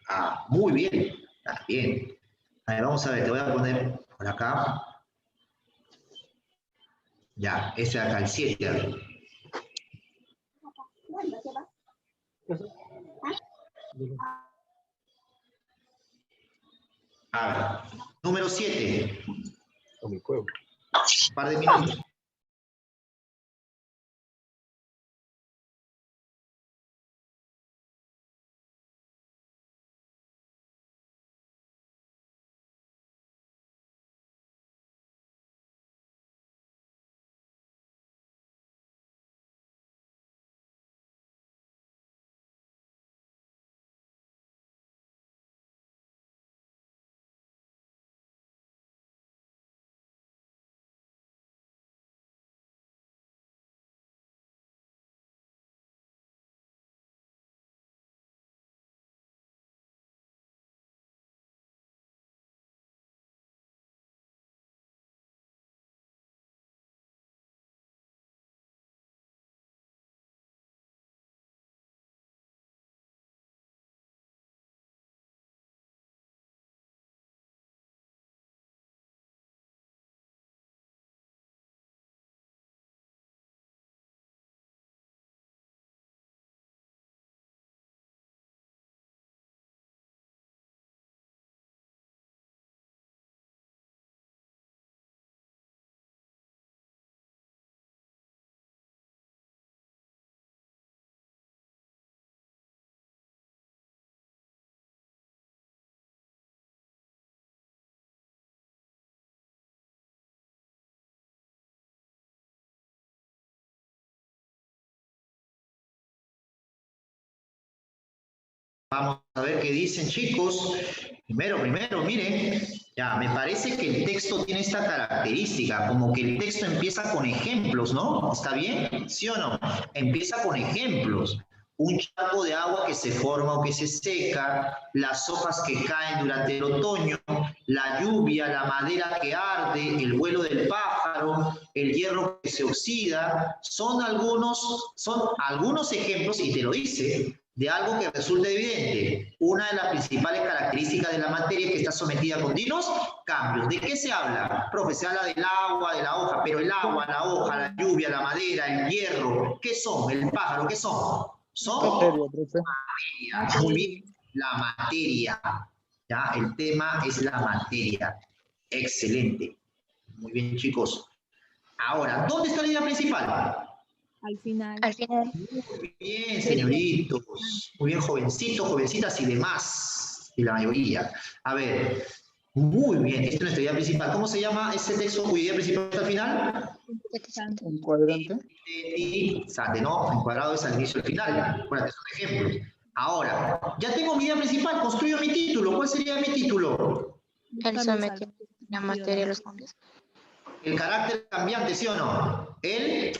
Ah, muy bien. Está bien. A ver, vamos a ver, te voy a poner por acá. Ya, ese acá, el 7. A ver. A ver, número 7. Un par de minutos. Vamos a ver qué dicen, chicos. Primero, miren, ya, me parece que el texto tiene esta característica, como que el texto empieza con ejemplos, ¿no? ¿Está bien? ¿Sí o no? Empieza con ejemplos. Un charco de agua que se forma o que se seca, las hojas que caen durante el otoño, la lluvia, la madera que arde, el vuelo del pájaro, el hierro que se oxida, son algunos ejemplos, y te lo dice, de algo que resulta evidente. Una de las principales características de la materia es que está sometida a continuos cambios. ¿De qué se habla? Profe, se habla del agua, de la hoja, pero el agua, la hoja, la lluvia, la madera, el hierro, ¿qué son? El pájaro, ¿qué son? Son materia. Muy bien, la materia. ¿Ya? El tema es la materia. Excelente. Muy bien, chicos. Ahora, ¿dónde está la idea principal? Al final. Muy bien, señoritos. Muy bien, jovencitos, jovencitas y demás. Y la mayoría. A ver, muy bien. Esta es nuestra idea principal. ¿Cómo se llama ese texto cuya idea principal está al final? Un cuadrante. Sintetizante, ¿no? Encuadrado es al inicio y al final. Acuérdate, son ejemplos. Ahora, ya tengo mi idea principal. Construyo mi título. ¿Cuál sería mi título? El sometimiento de la materia a los cambios. el carácter cambiante, ¿sí o no? El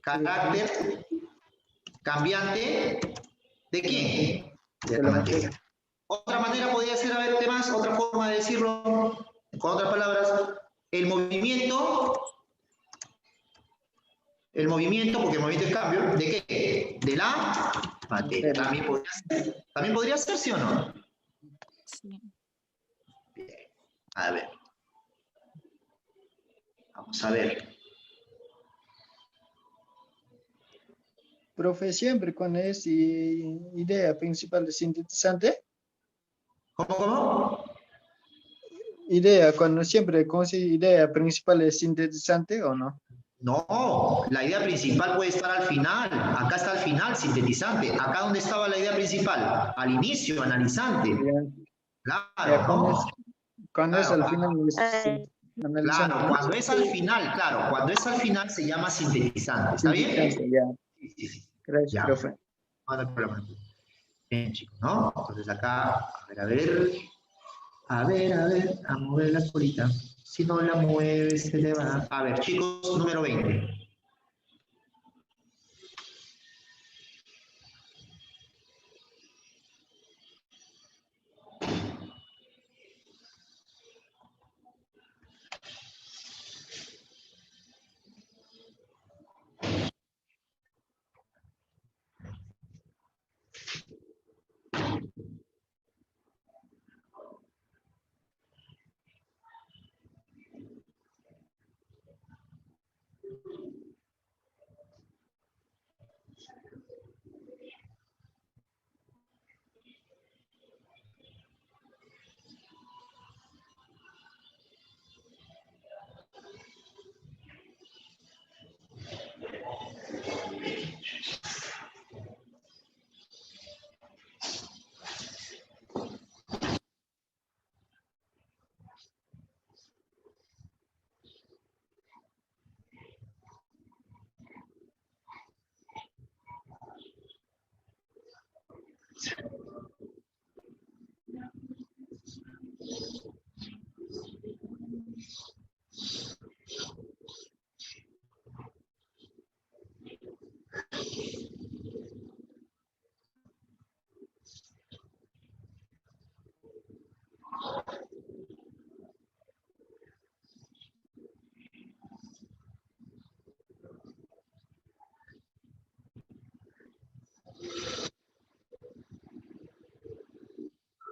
carácter cambiante ¿de quién? De la materia. Otra manera podría ser, a ver, ¿qué más? Otra forma de decirlo, con otras palabras, el movimiento, porque el movimiento es cambio, ¿de qué? De la materia. También podría ser, ¿sí o no? Sí. Bien. A ver. Vamos a ver. Profe, siempre con esa idea principal de sintetizante. ¿Cómo? Idea, cuando siempre con esa idea principal de sintetizante o no. No, la idea principal puede estar al final. Acá está al final, sintetizante. Acá ¿dónde estaba la idea principal? Al inicio, analizante. Bien. Claro, Ya, ¿no? cuando es Claro, al final es analizante, Claro, ¿no? cuando es al final, claro, cuando es al final se llama sintetizante. ¿Está bien? Sintetizante, ya. Sí. Gracias, Ya. profe. No hay problema. Bien, chicos, ¿no? Entonces acá, a ver, a mover la colita. Si no la mueves, se le va. A ver, chicos, número 20.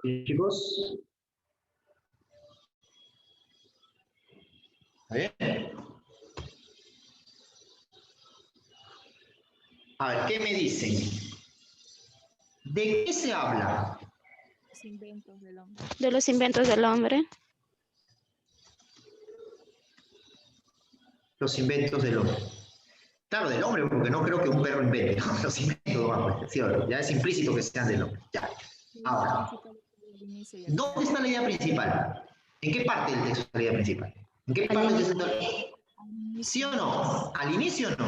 Bien, chicos. ¿Está bien? A ver, ¿qué me dicen? ¿De qué se habla? Los inventos del hombre. De los inventos del hombre. Los inventos del hombre. Claro, del hombre, porque no creo que un perro invente, ¿no? Los inventos, vamos, ¿sí o no? Ya es implícito que sean del hombre. Ya. Ahora, ¿dónde está la idea principal? ¿En qué parte del texto está la idea principal? ¿En qué parte del texto está? ¿Sí o no? ¿Al inicio o no?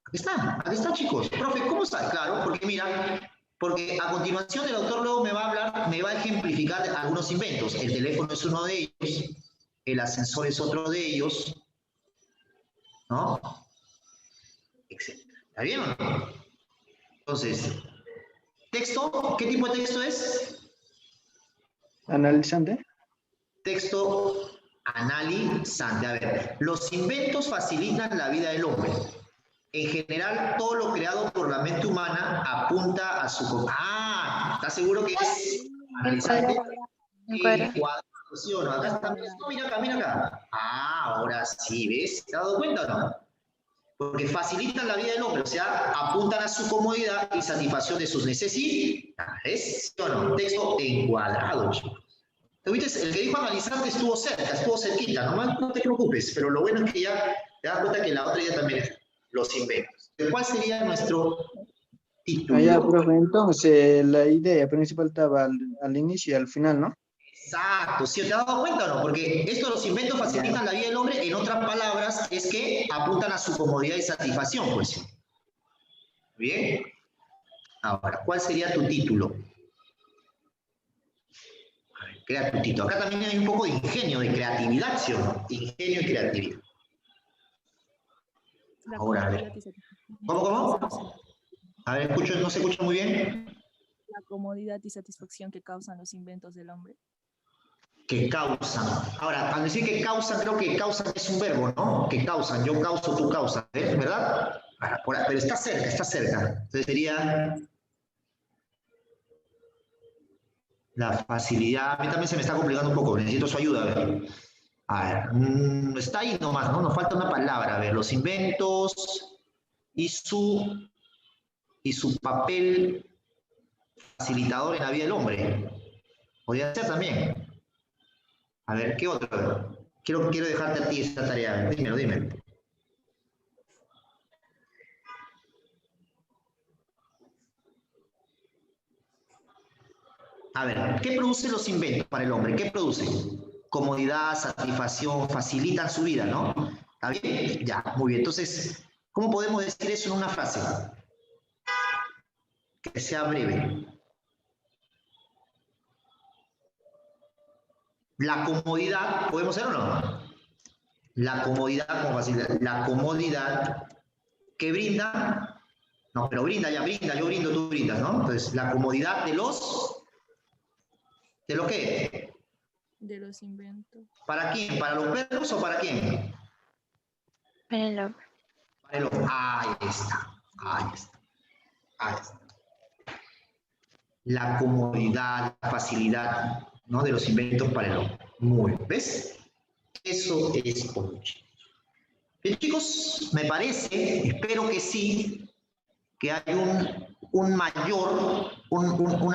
Aquí está, chicos. Profe, ¿cómo está? Claro, porque mira, porque a continuación el autor luego me va a hablar, me va a ejemplificar algunos inventos. El teléfono es uno de ellos, el ascensor es otro de ellos, ¿no? Etcétera. ¿Está bien o no? Entonces, texto, ¿qué tipo de texto es? Analizante. Texto analizante. A ver, los inventos facilitan la vida del hombre. En general, todo lo creado por la mente humana apunta a su... Ah, ¿estás seguro que es analizante? Encuadrado, ¿sí o no? Acá está, mira acá. Ah, ahora sí, ¿ves? ¿Te has dado cuenta o no? Porque facilitan la vida del hombre, o sea, apuntan a su comodidad y satisfacción de sus necesidades. ¿Sí o no? Texto encuadrado, chicos. ¿Te viste? El que dijo analizante estuvo cerquita, no te preocupes, pero lo bueno es que ya te das cuenta que la otra idea también es los inventos. ¿Cuál sería nuestro título? Ya, profe, entonces la idea principal estaba al inicio y al final, ¿no? Exacto, ¿sí te has dado cuenta o no? Porque esto de los inventos facilitan la vida del hombre, en otras palabras, es que apuntan a su comodidad y satisfacción, pues. Bien. Ahora, ¿cuál sería tu título? A ver, Crea tutito. Acá también hay un poco de ingenio, de creatividad, ¿sí o no? Ingenio y creatividad. La Ahora, a ver. comodidad y satisfacción. ¿Cómo? A ver, no se escucha muy bien. La comodidad y satisfacción que causan los inventos del hombre. Que causan. Ahora, al decir que causan, creo que causan es un verbo, ¿no? Que causan, yo causo, tú causas, ¿eh? ¿Verdad? Pero está cerca, está cerca. Entonces sería la facilidad. A mí también se me está complicando un poco, necesito su ayuda, a ver. A ver, está ahí nomás, ¿no? Nos falta una palabra, a ver, los inventos y su papel facilitador en la vida del hombre. Podría ser también. A ver, ¿qué otro? Quiero dejarte a ti esta tarea. Dímelo. A ver, ¿qué producen los inventos para el hombre? ¿Qué producen? Comodidad, satisfacción, facilitan su vida, ¿no? ¿Está bien? Ya, muy bien. Entonces, ¿cómo podemos decir eso en una frase? Que sea breve. La comodidad, ¿podemos ser o no? La comodidad como facilidad. La comodidad que brinda, no, pero brinda, yo brindo, tú brindas, ¿no? Entonces, la comodidad ¿de lo qué? De los inventos. ¿Para quién? ¿Para los perros o para quién? Para el hombre. Para el hombre. Ahí está. La comodidad, la facilidad, ¿no? De los inventos para el hombre. Muy bien, ¿ves? Eso es Colucci. Bien, chicos, me parece, espero que sí, que hay una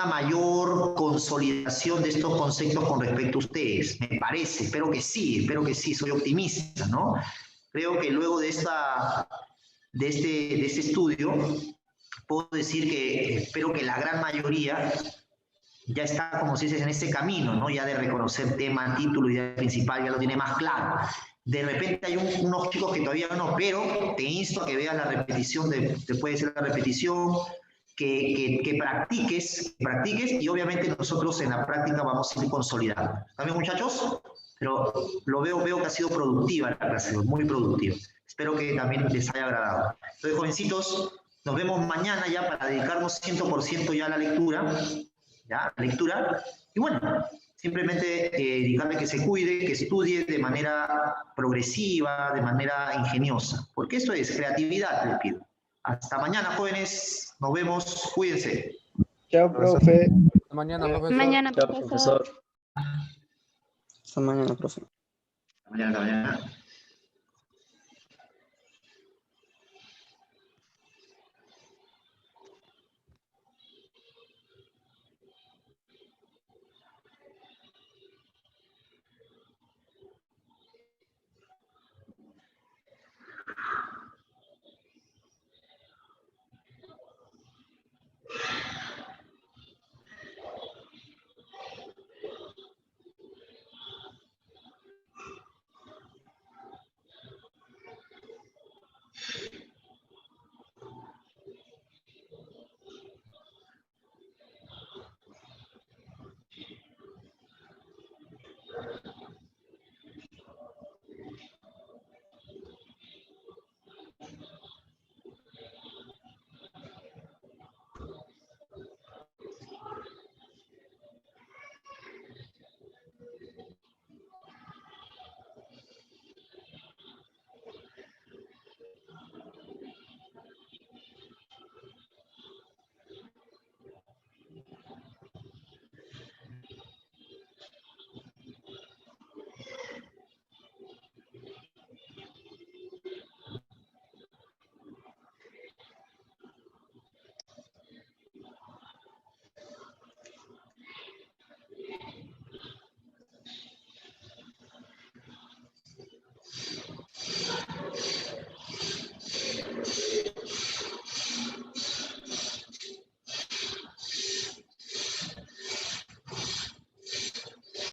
mayor consolidación de estos conceptos con respecto a ustedes. Me parece, espero que sí, soy optimista, ¿no? Creo que luego de este estudio, puedo decir que espero que la gran mayoría ya está, como se dice, en ese camino, ¿no? Ya de reconocer tema, título, idea principal, ya lo tiene más claro. De repente hay unos chicos que todavía no, pero te insto a que veas la repetición, después de hacer la repetición, que practiques, y obviamente nosotros en la práctica vamos a ir consolidando. ¿También, muchachos? Pero veo que ha sido productiva la clase, muy productiva. Espero que también les haya agradado. Entonces, jovencitos, nos vemos mañana ya para dedicarnos 100% ya a la lectura. Y bueno, simplemente dedicarle que se cuide, que estudie de manera progresiva, de manera ingeniosa, porque eso es creatividad, les pido. Hasta mañana, jóvenes, nos vemos, cuídense. Chao, profe. Hasta mañana, profesor. Mañana, Chao, profesor. Hasta mañana, profe. Hasta mañana.